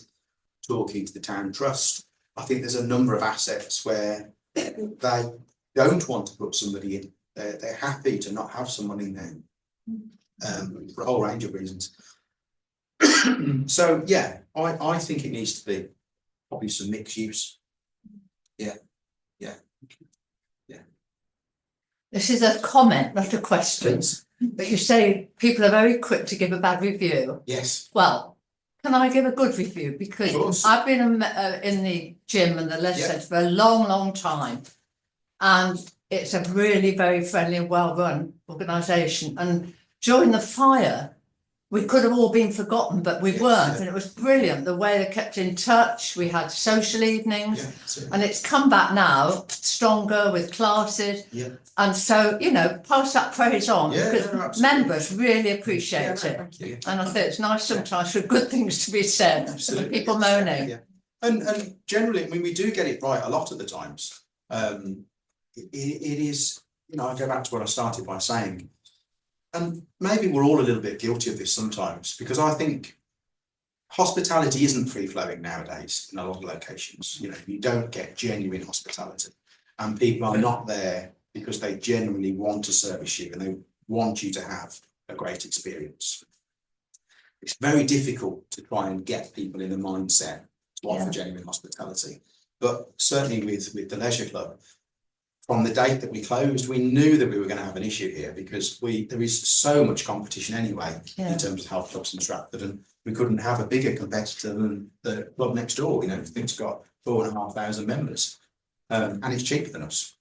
talking to the town trust, I think there's a number of assets where they don't want to put somebody in. They're happy to not have someone in there, for a whole range of reasons. So yeah, I think it needs to be probably some mixed use. Yeah. This is a comment, not a question. Please. But you say people are very quick to give a bad review. Yes. Well, can I give a good review? Because I've been in the gym and the leisure centre for a long, long time. And it's a really very friendly and well-run organisation. And during the fire, we could have all been forgotten, but we weren't. And it was brilliant, the way they kept in touch. We had social evenings, and it's come back now, stronger with classes. Yeah. And so, pass that praise on, because members really appreciate it. Thank you. And I think it's nice sometimes for good things to be said. Absolutely. People moaning. Yeah. And generally, we do get it right a lot of the times. It is, I go back to what I started by saying, and maybe we're all a little bit guilty of this sometimes, because I think hospitality isn't free-flowing nowadays in a lot of locations. You don't get genuine hospitality, and people are not there because they genuinely want to service you and they want you to have a great experience. It's very difficult to try and get people in the mindset to offer genuine hospitality. But certainly with the leisure club, from the date that we closed, we knew that we were going to have an issue here, because there is so much competition anyway in terms of health clubs in Stratford, and we couldn't have a bigger competitor than the club next door. It's got 4,500 members, and it's cheaper than us.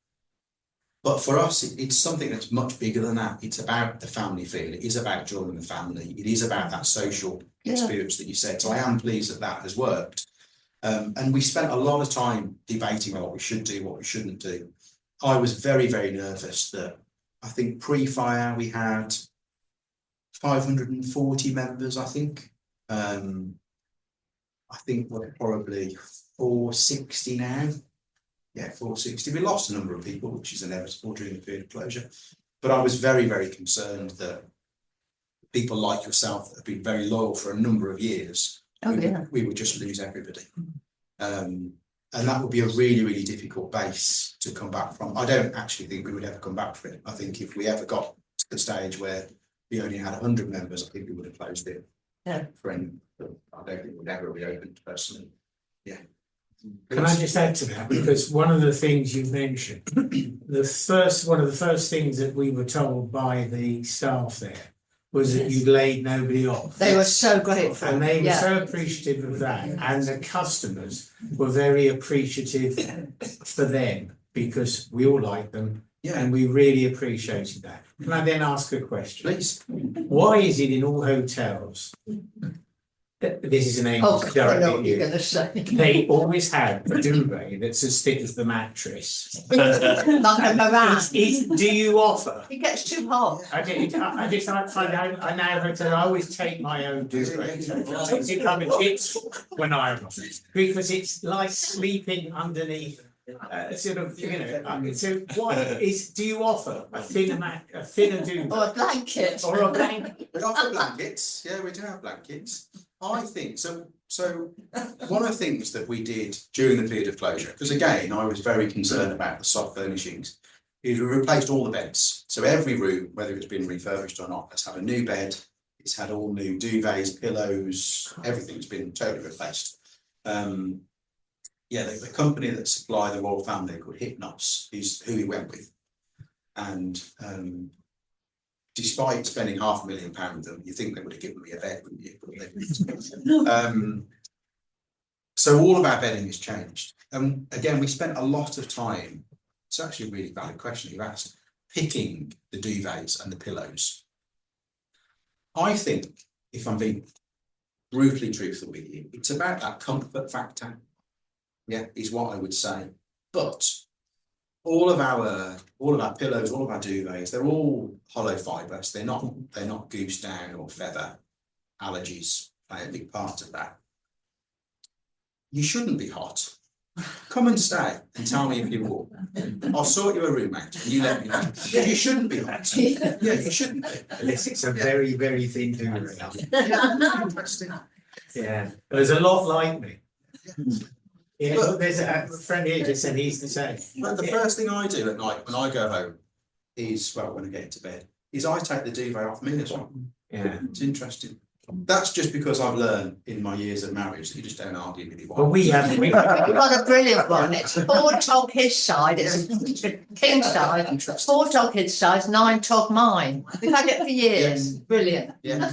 But for us, it's something that's much bigger than that. It's about the family feel. It is about joining the family. It is about that social experience that you said. So I am pleased that has worked. And we spent a lot of time debating what we should do, what we shouldn't do. I was very, very nervous that I think pre-fire we had 540 members, I think. I think we're probably 460 now. Yeah, 460. We lost a number of people, which is inevitable during the period of closure. But I was very, very concerned that people like yourself that have been very loyal for a number of years, we would just lose everybody. And that would be a really, really difficult base to come back from. I don't actually think we would ever come back from it. I think if we ever got to the stage where we only had 100 members, I think we would have closed it. Yeah. I don't think it would ever reopened personally. Yeah. Can I just add to that? Because one of the things you mentioned, one of the first things that we were told by the staff there was that you laid nobody off. They were so grateful. And they were so appreciative of that. And the customers were very appreciative for them because we all like them. Yeah. And we really appreciated that. Can I then ask a question? Please. Why is it in all hotels? This is an aim Oh, to I know directly what you're you. going to say. They always have a duvet that's as thick as the mattress. Like a meringue. Do you offer? It gets too hot. I just find out. I now hotel. I always take my own duvet. It comes in bits when I'm because it's like sleeping underneath. Sort of, so what do you offer a thinner duvet Or a blanket. or a blanket? We offer blankets. Yeah, we do have blankets. I think so. So one of the things that we did during the period of closure, because again, I was very concerned about the soft furnishings, is we replaced all the beds. So every room, whether it's been refurbished or not, has had a new bed. It's had all new duvets, pillows, everything's been totally replaced. Yeah, the company that supply the royal family called Hypnos is who we went with. And despite spending £500,000 with them, you think they would have given me a bed, wouldn't you? So all of our bedding has changed. And again, we spent a lot of time, it's actually a really valid question you've asked, picking the duvets and the pillows. I think, if I'm being brutally truthful with you, it's about that comfort factor. Yeah, is what I would say. But all of our pillows, all of our duvets, they're all hollow fibres. They're not goose down or feather. Allergies play a big part of that. You shouldn't be hot. Come and stay and tell me if you're warm. I'll sort you a roommate and you let me know. You shouldn't be hot. Yeah, you shouldn't be. Unless it's a very, very thin duvet. Yeah, interesting. Yeah, there's a lot like me. Yeah, but there's a friend here just said he's the same. But the first thing I do at night when I go home is, well, when I get into bed, is I take the duvet off me as well. Yeah. It's interesting. That's just because I've learned in my years of marriage that you just don't argue with your wife. But we We've got a brilliant one. It's 4 tog his side. It's a king side. 4 tog his side, 9 tog mine. We've had it for years. Yes. Brilliant. Yeah.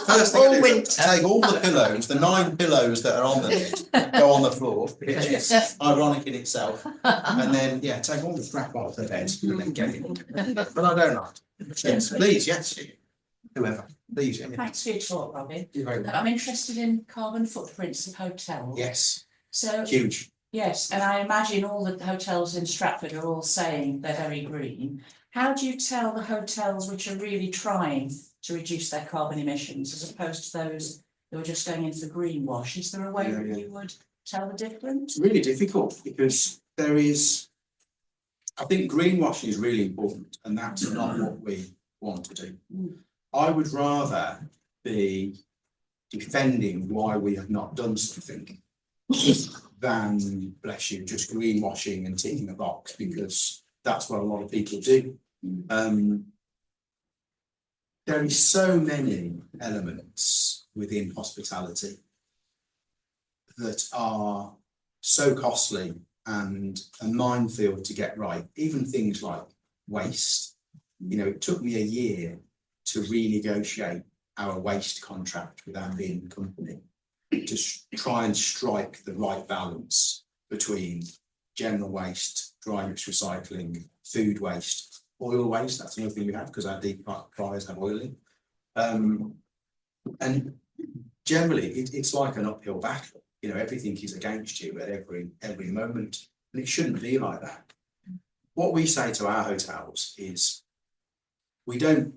First thing I All do winter. is take all the pillows, the 9 pillows that are on the bed, go on the floor, which is ironic in itself. And then, yeah, take all the crap off the bed and then get it. But I don't like it. Yes, please, yes. Whoever, please. Yeah. Thanks for your talk, Robin. You're very welcome. I'm interested in carbon footprints of hotels. Yes, So, huge. yes, and I imagine all the hotels in Stratford are all saying they're very green. How do you tell the hotels which are really trying to reduce their carbon emissions as opposed to those who are just going into the greenwash? Is there a way that you would tell the difference? It's really difficult because there is, I think greenwashing is really important and that's not what we want to do. I would rather be defending why we have not done something than, bless you, just greenwashing and ticking a box, because that's what a lot of people do. There is so many elements within hospitality that are so costly and a minefield to get right. Even things like waste. You know, it took me a year to renegotiate our waste contract with our bin company to try and strike the right balance between general waste, dry mix recycling, food waste, oil waste. That's another thing we have because our deep fryers have oiling. And generally, it's like an uphill battle. You know, everything is against you at every moment, and it shouldn't be like that. What we say to our hotels is, we don't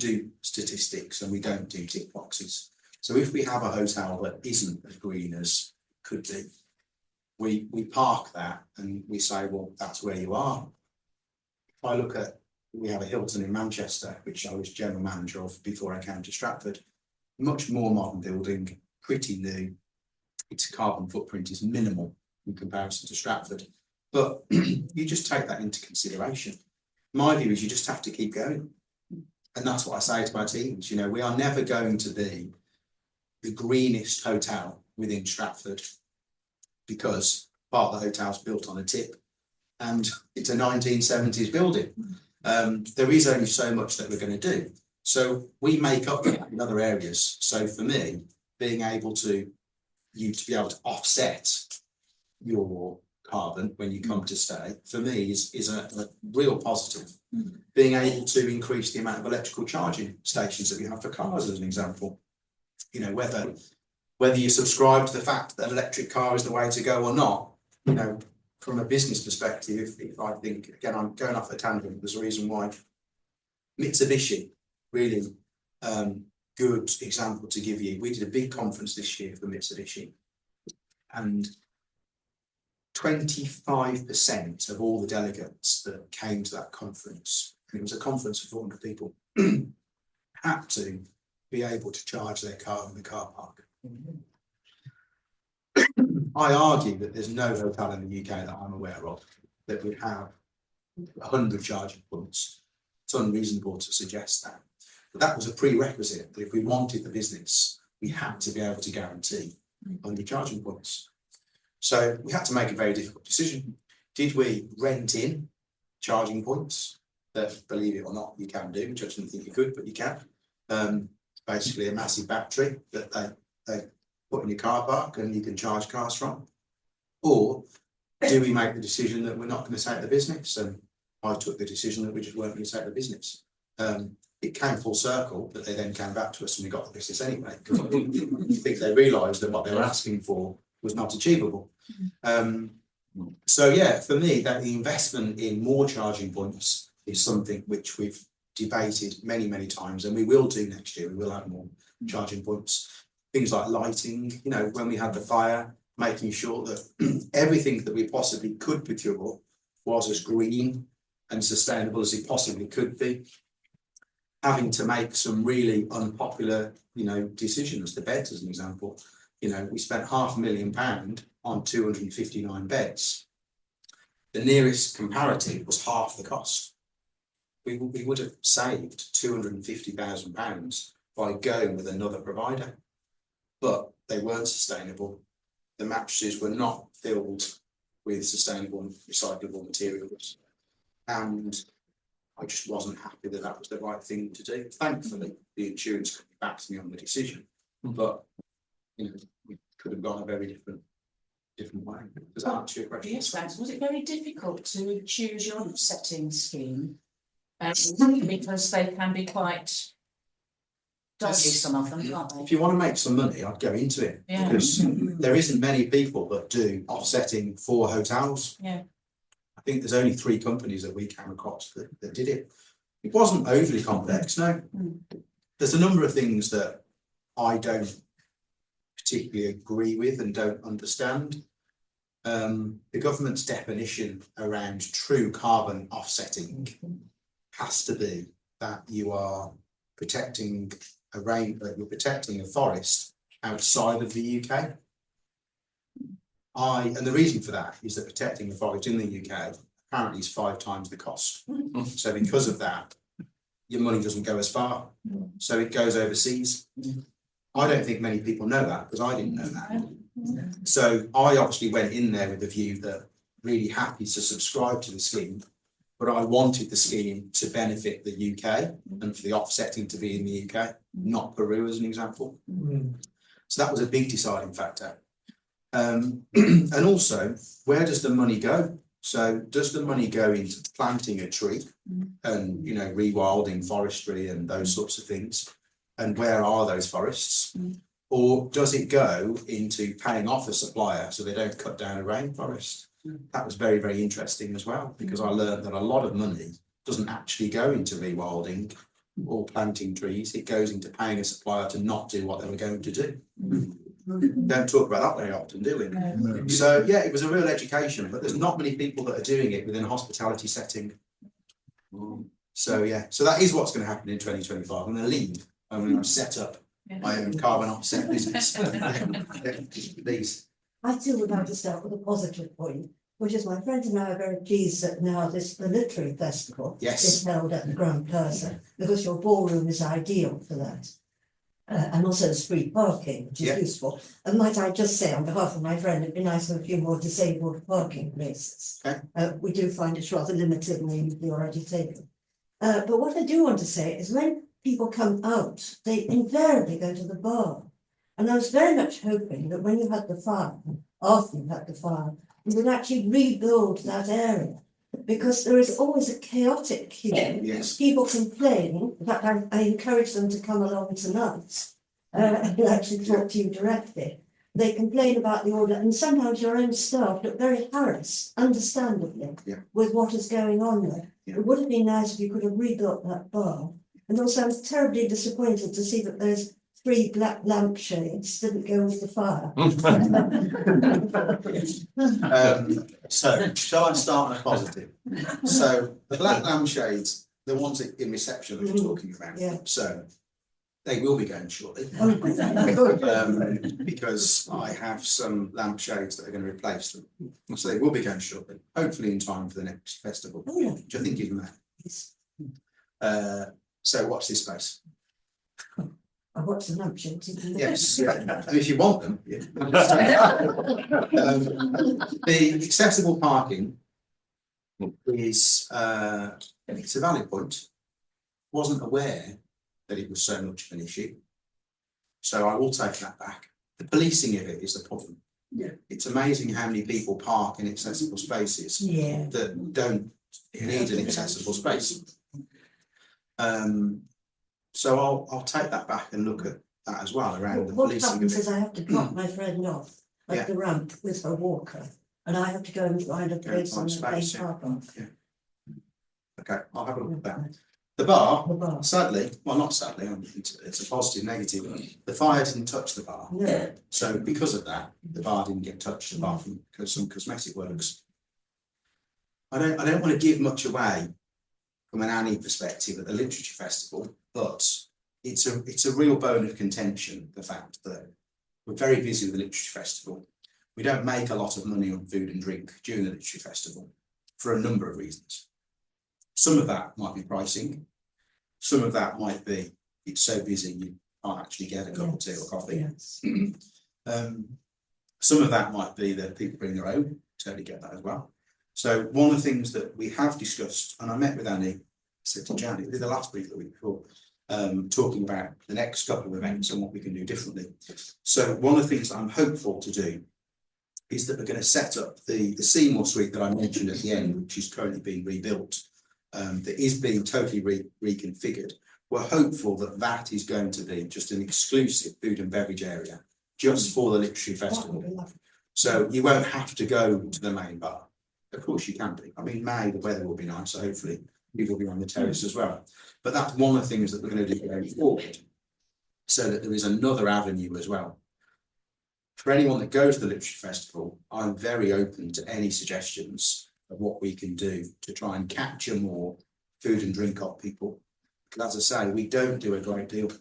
do statistics and we don't do tick boxes. So if we have a hotel that isn't as green as could be, we park that and we say, well, that's where you are. If I look at, we have a Hilton in Manchester, which I was general manager of before I came to Stratford. Much more modern building, pretty new. Its carbon footprint is minimal in comparison to Stratford. But you just take that into consideration. My view is you just have to keep going. And that's what I say to my teams. You know, we are never going to be the greenest hotel within Stratford because part of the hotel's built on a tip and it's a 1970s building. There is only so much that we're going to do. So we make up for that in other areas. So for me, being able to be able to offset your carbon when you come to stay, for me is a real positive. Being able to increase the amount of electrical charging stations that we have for cars, as an example. You know, whether you subscribe to the fact that an electric car is the way to go or not, you know, from a business perspective, if I think, again, I'm going off a tangent, there's a reason why Mitsubishi, really good example to give you. We did a big conference this year for Mitsubishi, and 25% of all the delegates that came to that conference, and it was a conference of 400 people, had to be able to charge their car in the car park. I argue that there's no hotel in the UK that I'm aware of that would have 100 charging points. It's unreasonable to suggest that. But that was a prerequisite that if we wanted the business, we had to be able to guarantee 100 charging points. So we had to make a very difficult decision. Did we rent in charging points that, believe it or not, you can do, which I didn't think you could, but you can. Basically a massive battery that they put in your car park and you can charge cars from. Or do we make the decision that we're not going to take the business? And I took the decision that we just weren't going to take the business. It came full circle, but they then came back to us and we got the business anyway, because I think they realised that what they were asking for was not achievable. So yeah, for me, that the investment in more charging points is something which we've debated many, many times, and we will do next year. We will have more charging points. Things like lighting, you know, when we had the fire, making sure that everything that we possibly could procure was as green and sustainable as it possibly could be. Having to make some really unpopular, you know, decisions. The beds, as an example, you know, we spent £500,000 on 259 beds. The nearest comparative was half the cost. We would have saved £250,000 by going with another provider, but they weren't sustainable. The mattresses were not filled with sustainable and recyclable materials, and I just wasn't happy that that was the right thing to do. Thankfully, the insurance company backed me on the decision, but you know, we could have gone a very different way. Does that answer your question? Yes, thanks. Was it very difficult to choose your offsetting scheme? Because they can be quite dodgy, some of them, can't they? If you want to make some money, I'd go into it, because there isn't many people that do offsetting for hotels. Yeah. I think there's only 3 companies that we came across that did it. It wasn't overly complex, no. There's a number of things that I don't particularly agree with and don't understand. The government's definition around true carbon offsetting has to be that you are protecting you're protecting a forest outside of the UK. And the reason for that is that protecting the forest in the UK apparently is 5 times the cost. So because of that, your money doesn't go as far. So it goes overseas. I don't think many people know that, because I didn't know that. So I obviously went in there with the view that really happy to subscribe to the scheme, but I wanted the scheme to benefit the UK and for the offsetting to be in the UK, not Peru, as an example. So that was a big deciding factor. And also, where does the money go? So does the money go into planting a tree and, you know, rewilding forestry and those sorts of things? And where are those forests? Or does it go into paying off a supplier so they don't cut down a rainforest? That was very, very interesting as well, because I learned that a lot of money doesn't actually go into rewilding or planting trees. It goes into paying a supplier to not do what they were going to do. Don't talk about that very often, do we? So yeah, it was a real education, but there's not many people that are doing it within a hospitality setting. So yeah, so that is what's going to happen in 2025. I'm going to leave. I'm going to set up my own carbon offset business. These. I too would like to start with a positive point, which is my friend and I are very pleased that now the literary festival is held at the Crowne Plaza, because your ballroom is ideal for that. And also there's free parking, which is useful. And might I just say, on behalf of my friend, it'd be nice to have a few more disabled parking places. We do find it rather limited, and we've already taken. But what I do want to say is when people come out, they invariably go to the bar. And I was very much hoping that when you had the fire, after you had the fire, you would actually rebuild that area. Because there is always a chaotic queue. People complain. In fact, I encourage them to come along tonight and actually talk to you directly. They complain about the order, and sometimes your own staff look very harassed, understandably, with what is going on there. It would have been nice if you could have rebuilt that bar. And also, I was terribly disappointed to see that those 3 black lampshades didn't go with the fire. So, shall I start on a positive? So, the black lampshades, the ones in reception that you're talking about, so they will be going shortly. Because I have some lampshades that are going to replace them. So they will be going shortly, hopefully in time for the next festival, which I think is May. So watch this space. I watched the lampshades. Yes, and if you want them, the accessible parking is it's a valid point. Wasn't aware that it was so much of an issue, so I will take that back. The policing of it is the problem. It's amazing how many people park in accessible spaces that don't need an accessible space. So I'll take that back and look at that as well around the policing. What happens is I have to drop my friend off at the ramp with her walker, and I have to go and find a place on the main car park. Okay, I'll have a look at that. The bar, sadly, well not sadly, it's a positive, negative. The fire didn't touch the bar. So because of that, the bar didn't get touched apart from some cosmetic works. I don't want to give much away from an Annie perspective at the Literature Festival, but it's a real bone of contention, the fact that we're very busy with the Literature Festival. We don't make a lot of money on food and drink during the Literature Festival for a number of reasons. Some of that might be pricing. Some of that might be it's so busy you can't actually get a cup of tea or coffee. Some of that might be that people bring their own. Totally get that as well. So one of the things that we have discussed, and I met with Annie, said to Jan, it was the last week, the week before, talking about the next couple of events and what we can do differently. So one of the things that I'm hopeful to do is that we're going to set up the Seymour Suite that I mentioned at the end, which is currently being rebuilt, that is being totally reconfigured. We're hopeful that that is going to be just an exclusive food and beverage area just for the Literary Festival. So you won't have to go to the main bar. Of course you can do. I mean, May, the weather will be nice, so hopefully people will be on the terrace as well. But that's one of the things that we're going to do going forward, so that there is another avenue as well. For anyone that goes to the Literature Festival, I'm very open to any suggestions of what we can do to try and capture more food and drink off people. Because as I say, we don't do a great deal.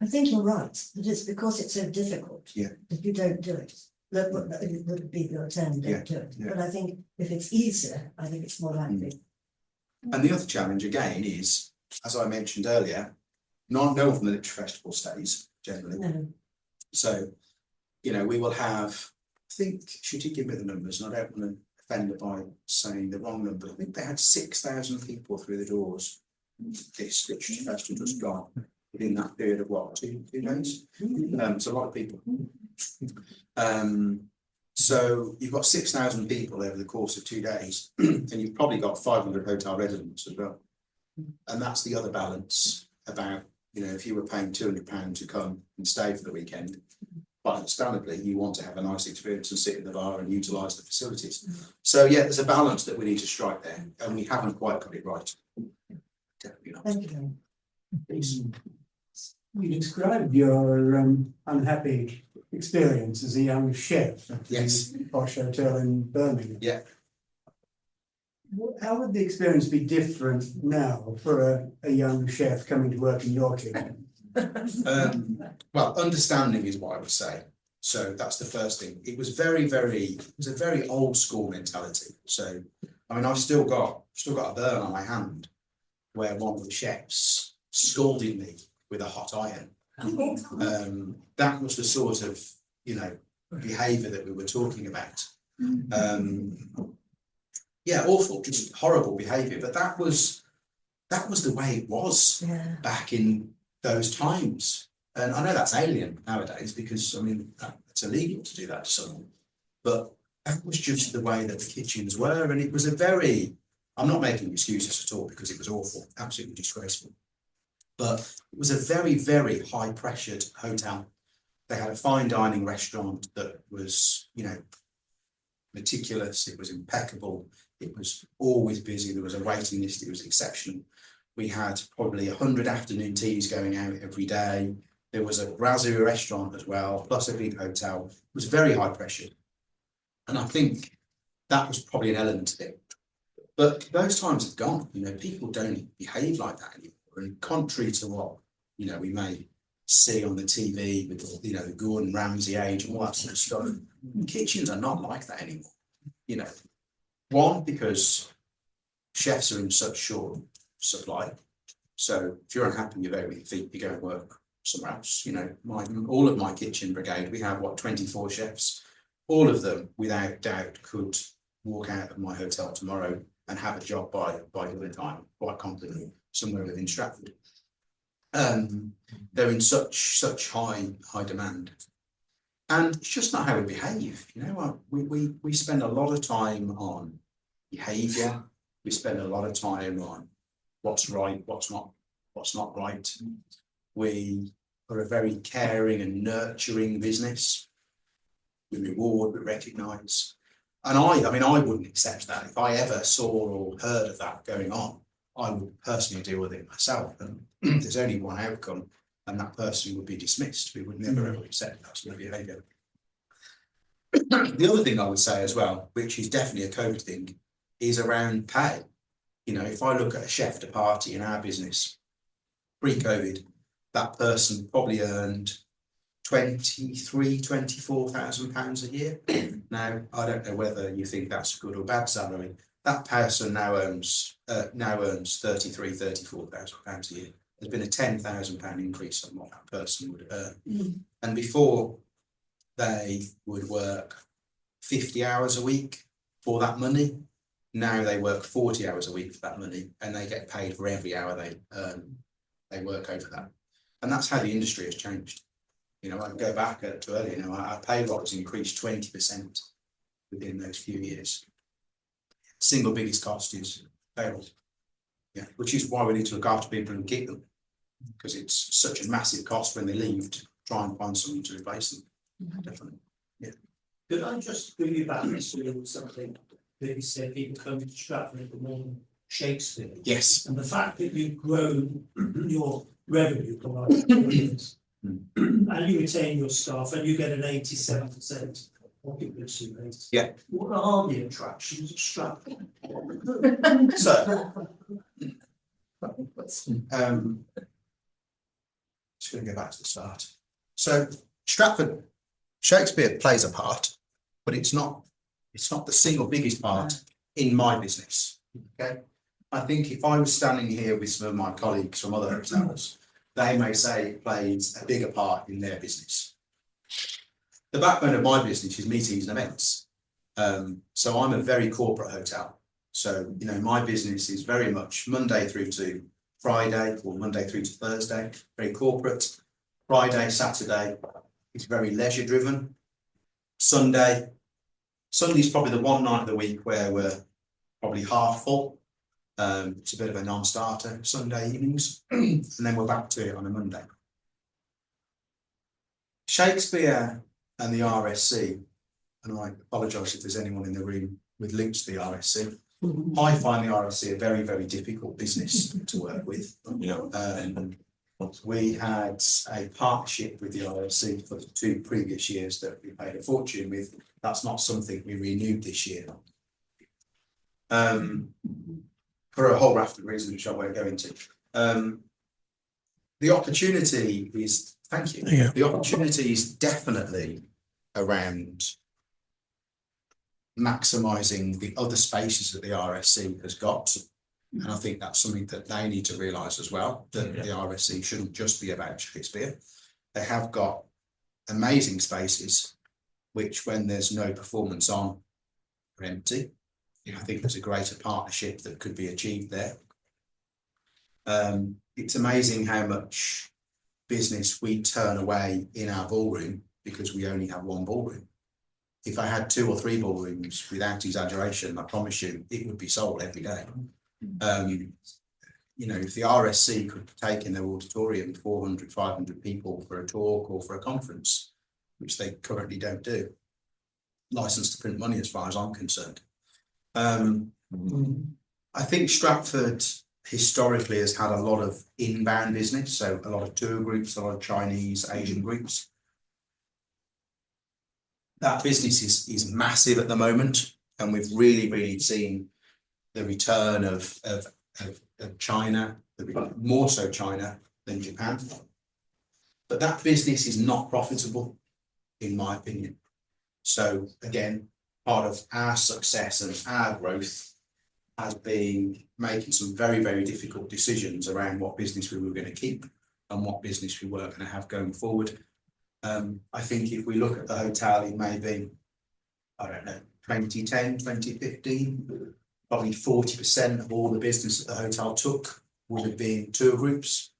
I think you're right. It is because it's so difficult that you don't do it. That would be your term, don't do it. But I think if it's easier, I think it's more likely. And the other challenge again is, as I mentioned earlier, no one from the Literature Festival stays generally. No. So, you know, we will have, I think, should you give me the numbers? And I don't want to offend it by saying the wrong number. I think they had 6,000 people through the doors. This Literature Festival just gone within that period of what, two days? It's a lot of people. So you've got 6,000 people over the course of 2 days, and you've probably got 500 hotel residents as well. And that's the other balance about, you know, if you were paying £200 to come and stay for the weekend, but understandably you want to have a nice experience and sit in the bar and utilise the facilities. So yeah, there's a balance that we need to strike there, and we haven't quite got it right. you know. Thank you. You described your unhappy experience as a young chef at Yes. the posh hotel in Birmingham. Yeah. How would the experience be different now for a young chef coming to work in your kitchen? Well, understanding is what I would say. So that's the first thing. It was it was a very old school mentality. So, I mean, I've still got a burn on my hand where one of the chefs scolded me with a hot iron. That was the sort of, you know, behaviour that we were talking about. Yeah, awful, just horrible behaviour. But that was the way it was back in those times. And I know that's alien nowadays because, I mean, it's illegal to do that to someone. But that was just the way that the kitchens were. And it was I'm not making excuses at all because it was awful, absolutely disgraceful. But it was a very, very high pressured hotel. They had a fine dining restaurant that was, you know, meticulous. It was impeccable. It was always busy. There was a waiting list. It was exceptional. We had probably 100 afternoon teas going out every day. There was a brasserie restaurant as well, plus a big hotel. It was very high pressured. And I think that was probably an element of it. But those times have gone. You know, people don't behave like that anymore. And contrary to what, you know, we may see on the TV with, you know, the Gordon Ramsay age and all that sort of stuff, kitchens are not like that anymore. You know, one, because chefs are in such short supply. So if you're unhappy, you're very with your feet, you go and work somewhere else. You know, all of my kitchen brigade, we have 24 chefs. All of them, without doubt, could walk out of my hotel tomorrow and have a job by dinner time, quite confidently, somewhere within Stratford. They're in such high demand, and it's just not how we behave. You know, we spend a lot of time on behaviour. We spend a lot of time on what's right, what's not right. We are a very caring and nurturing business. We reward, we recognise. And I mean, I wouldn't accept that. If I ever saw or heard of that going on, I would personally deal with it myself. And there's only one outcome, and that person would be dismissed. We would never ever accept that sort of behaviour. The other thing I would say as well, which is definitely a COVID thing, is around pay. You know, if I look at a chef de partie in our business, pre-COVID, that person probably earned £24,000 a year. Now, I don't know whether you think that's a good or bad salary. That person now earns £34,000 a year. There's been a £10,000 increase on what that person would earn. And before, they would work 50 hours a week for that money. Now they work 40 hours a week for that money, and they get paid for every hour they work over that. And that's how the industry has changed. You know, I can go back to earlier, you know, our pay rise increased 20% within those few years. Single biggest cost is payroll. Yeah, which is why we need to look after people and keep them, because it's such a massive cost when they leave to try and find someone to replace them. Definitely. Yeah. Could I just bring you back to something that you said, people come to Stratford for more than Shakespeare? Yes. And the fact that you've grown your revenue from our years, and you retain your staff, and you get an 87% occupancy rate. Yeah. What are the attractions of Stratford? So, just going to go back to the start. So, Stratford, Shakespeare plays a part, but it's not the single biggest part in my business. Okay, I think if I was standing here with some of my colleagues from other hotels, they may say it plays a bigger part in their business. The backbone of my business is meetings and events. So I'm a very corporate hotel. So, you know, my business is very much Monday through to Friday, or Monday through to Thursday, very corporate. Friday, Saturday is very leisure driven. Sunday's probably the one night of the week where we're probably half full. It's a bit of a non-starter Sunday evenings, and then we're back to it on a Monday. Shakespeare and the RSC, and I apologise if there's anyone in the room with links to the RSC, I find the RSC a very, very difficult business to work with. We had a partnership with the RSC for the 2 previous years that we paid a fortune with. That's not something we renewed this year. For a whole raft of reasons which I won't go into. The opportunity is, thank you. Yeah. The opportunity is definitely around maximising the other spaces that the RSC has got. And I think that's something that they need to realise as well, that the RSC shouldn't just be about Shakespeare. They have got amazing spaces, which when there's no performance on, are empty. I think there's a greater partnership that could be achieved there. It's amazing how much business we turn away in our ballroom because we only have 1 ballroom. If I had 2 or 3 ballrooms, without exaggeration, I promise you, it would be sold every day. You know, if the RSC could take in their auditorium 400, 500 people for a talk or for a conference, which they currently don't do, licensed to print money as far as I'm concerned. I think Stratford historically has had a lot of inbound business, so a lot of tour groups, a lot of Chinese, Asian groups. That business is massive at the moment, and we've really seen the return of China, more so China than Japan. But that business is not profitable, in my opinion. So again, part of our success and our growth has been making some very difficult decisions around what business we were going to keep and what business we were going to have going forward. I think if we look at the hotel in maybe, I don't know, 2010, 2015, probably 40% of all the business that the hotel took would have been tour groups.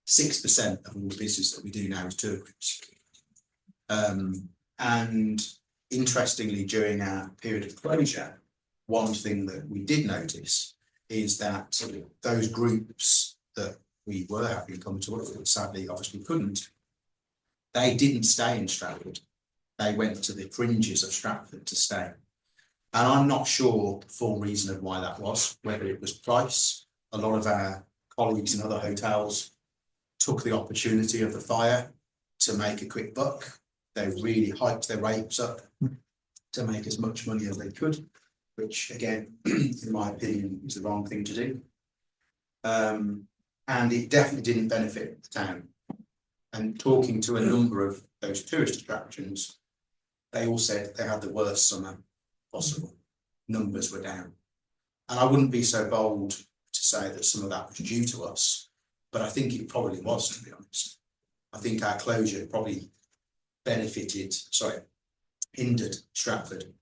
6% of all the business that we do now is tour groups. And interestingly, during our period of closure, one thing that we did notice is that those groups that we were having come to us, but sadly obviously couldn't, they didn't stay in Stratford. They went to the fringes of Stratford to stay. And I'm not sure the full reason of why that was, whether it was price. A lot of our colleagues in other hotels took the opportunity of the fire to make a quick buck. They really hyped their rates up to make as much money as they could, which again, in my opinion, is the wrong thing to do. And it definitely didn't benefit the town. And talking to a number of those tourist attractions, they all said they had the worst summer possible. Numbers were down. And I wouldn't be so bold to say that some of that was due to us, but I think it probably was, to be honest. I think our closure probably hindered Stratford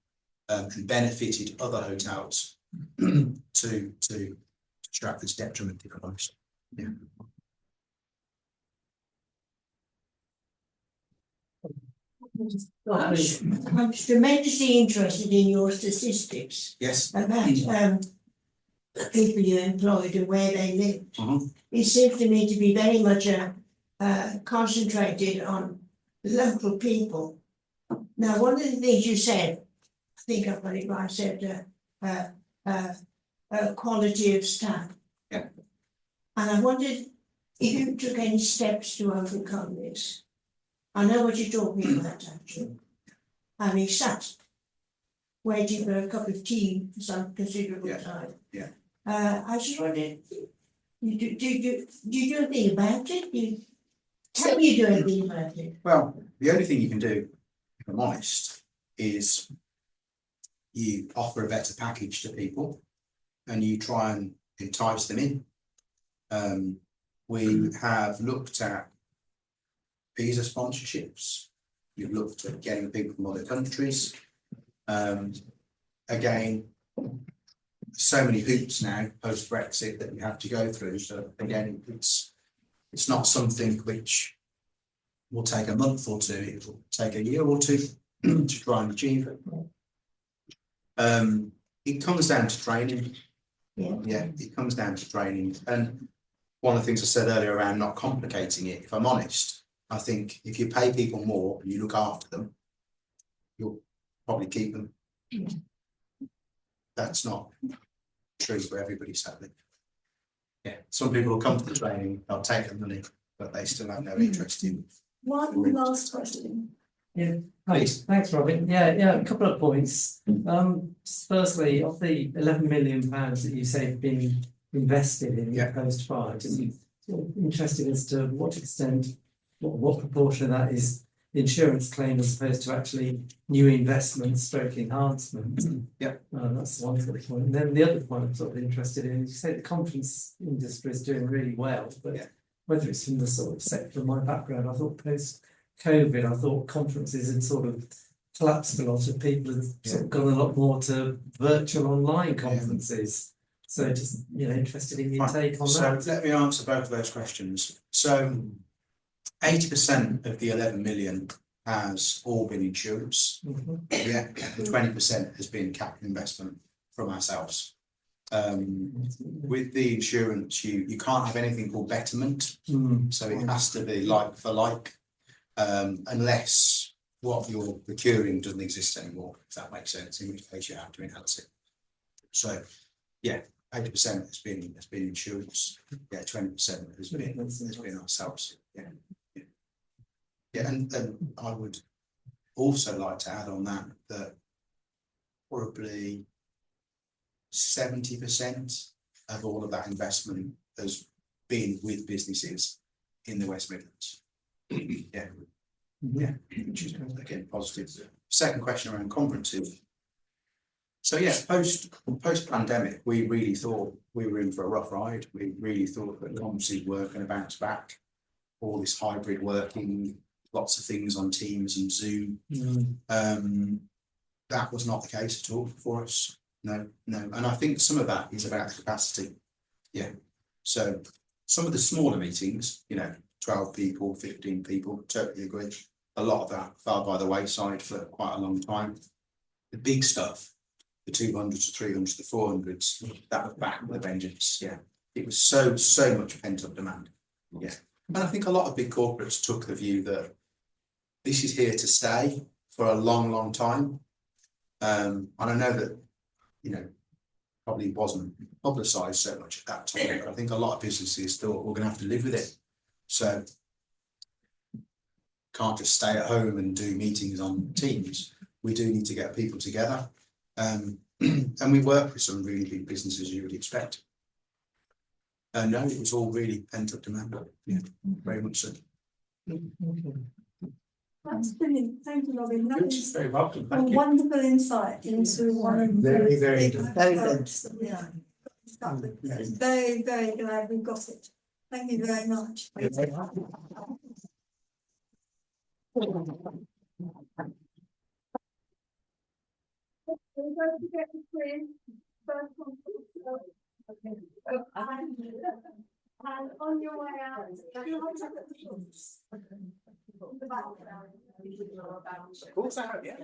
and benefited other hotels to Stratford's detriment, if I'm honest. Yeah. I'm tremendously interested in your statistics. Yes. About the people you employed and where they lived. It seems to me to be very much concentrated on local people. Now, one of the things you said, I think I've got it right, said quality of staff. Yeah. And I wondered if you took any steps to overcome this. I know what you're talking about, actually. Having sat waiting for a cup of tea for some considerable time. Yeah. I just wondered, do you do anything about it? Can you do anything about it? Well, the only thing you can do, if I'm honest, is you offer a better package to people and you try and entice them in. We have looked at visa sponsorships. We've looked at getting people from other countries. Again, so many hoops now post Brexit that we have to go through. So again, it's not something which will take a month or two. It will take a year or two to try and achieve it. It comes down to training. Yeah, it comes down to training. And one of the things I said earlier around not complicating it, if I'm honest, I think if you pay people more and you look after them, you'll probably keep them. that's not true for everybody, sadly. Yeah, some people will come to the training, they'll take the money, but they still have no interest in. One last question. Hi, thanks, Robin. Yeah, a couple of points. Firstly, of the £11 million that you say have been invested in post fire, just interested as to what extent, what proportion of that is insurance claim as opposed to actually new investment stroke enhancement. That's one sort of point. And then the other point I'm sort of interested in is you say the conference industry is doing really well, but whether it's from the sort of sector of my background, I thought post-COVID, I thought conferences had sort of collapsed a lot of people had sort of gone a lot more to virtual online conferences. So just, interested in your take on that. So let me answer both of those questions. So 80% of the 11 million has all been insurance. The 20% has been capital investment from ourselves. With the insurance, you can't have anything called betterment. So it has to be like for like, unless what you're procuring doesn't exist anymore, if that makes sense, in which case you have to enhance it. So 80% has been insurance. 20% has been ourselves. And I would also like to add on that probably 70% of all of that investment has been with businesses in the West Midlands. Which is again positive. Second question around conferences. So post pandemic, we really thought we were in for a rough ride. We really thought that conferences were going to bounce back. All this hybrid working, lots of things on Teams and Zoom. That was not the case at all for us. No. And I think some of that is about capacity. So some of the smaller meetings, 12 people, 15 people, totally agree. A lot of that fell by the wayside for quite a long time. The big stuff, the 200s, the 300s, the 400s, that was back with a vengeance. It was so much pent-up demand. And I think a lot of big corporates took the view that this is here to stay for a long time. And I know that, probably wasn't publicised so much at that time, but I think a lot of businesses thought we're going to have to live with it. So can't just stay at home and do meetings on Teams. We do need to get people together. And we work with some really big businesses you would expect. No, it was all really pent-up demand. Very much so. That's brilliant. Thank you, Robin. That is Very welcome. a wonderful insight into one of Very, the very big good. hopes that we have. Very, very glad we got it. Thank you very much. We're going to get the quiz. First one. And on your way out, do you want to look at the books? The background. Of course I have, yeah.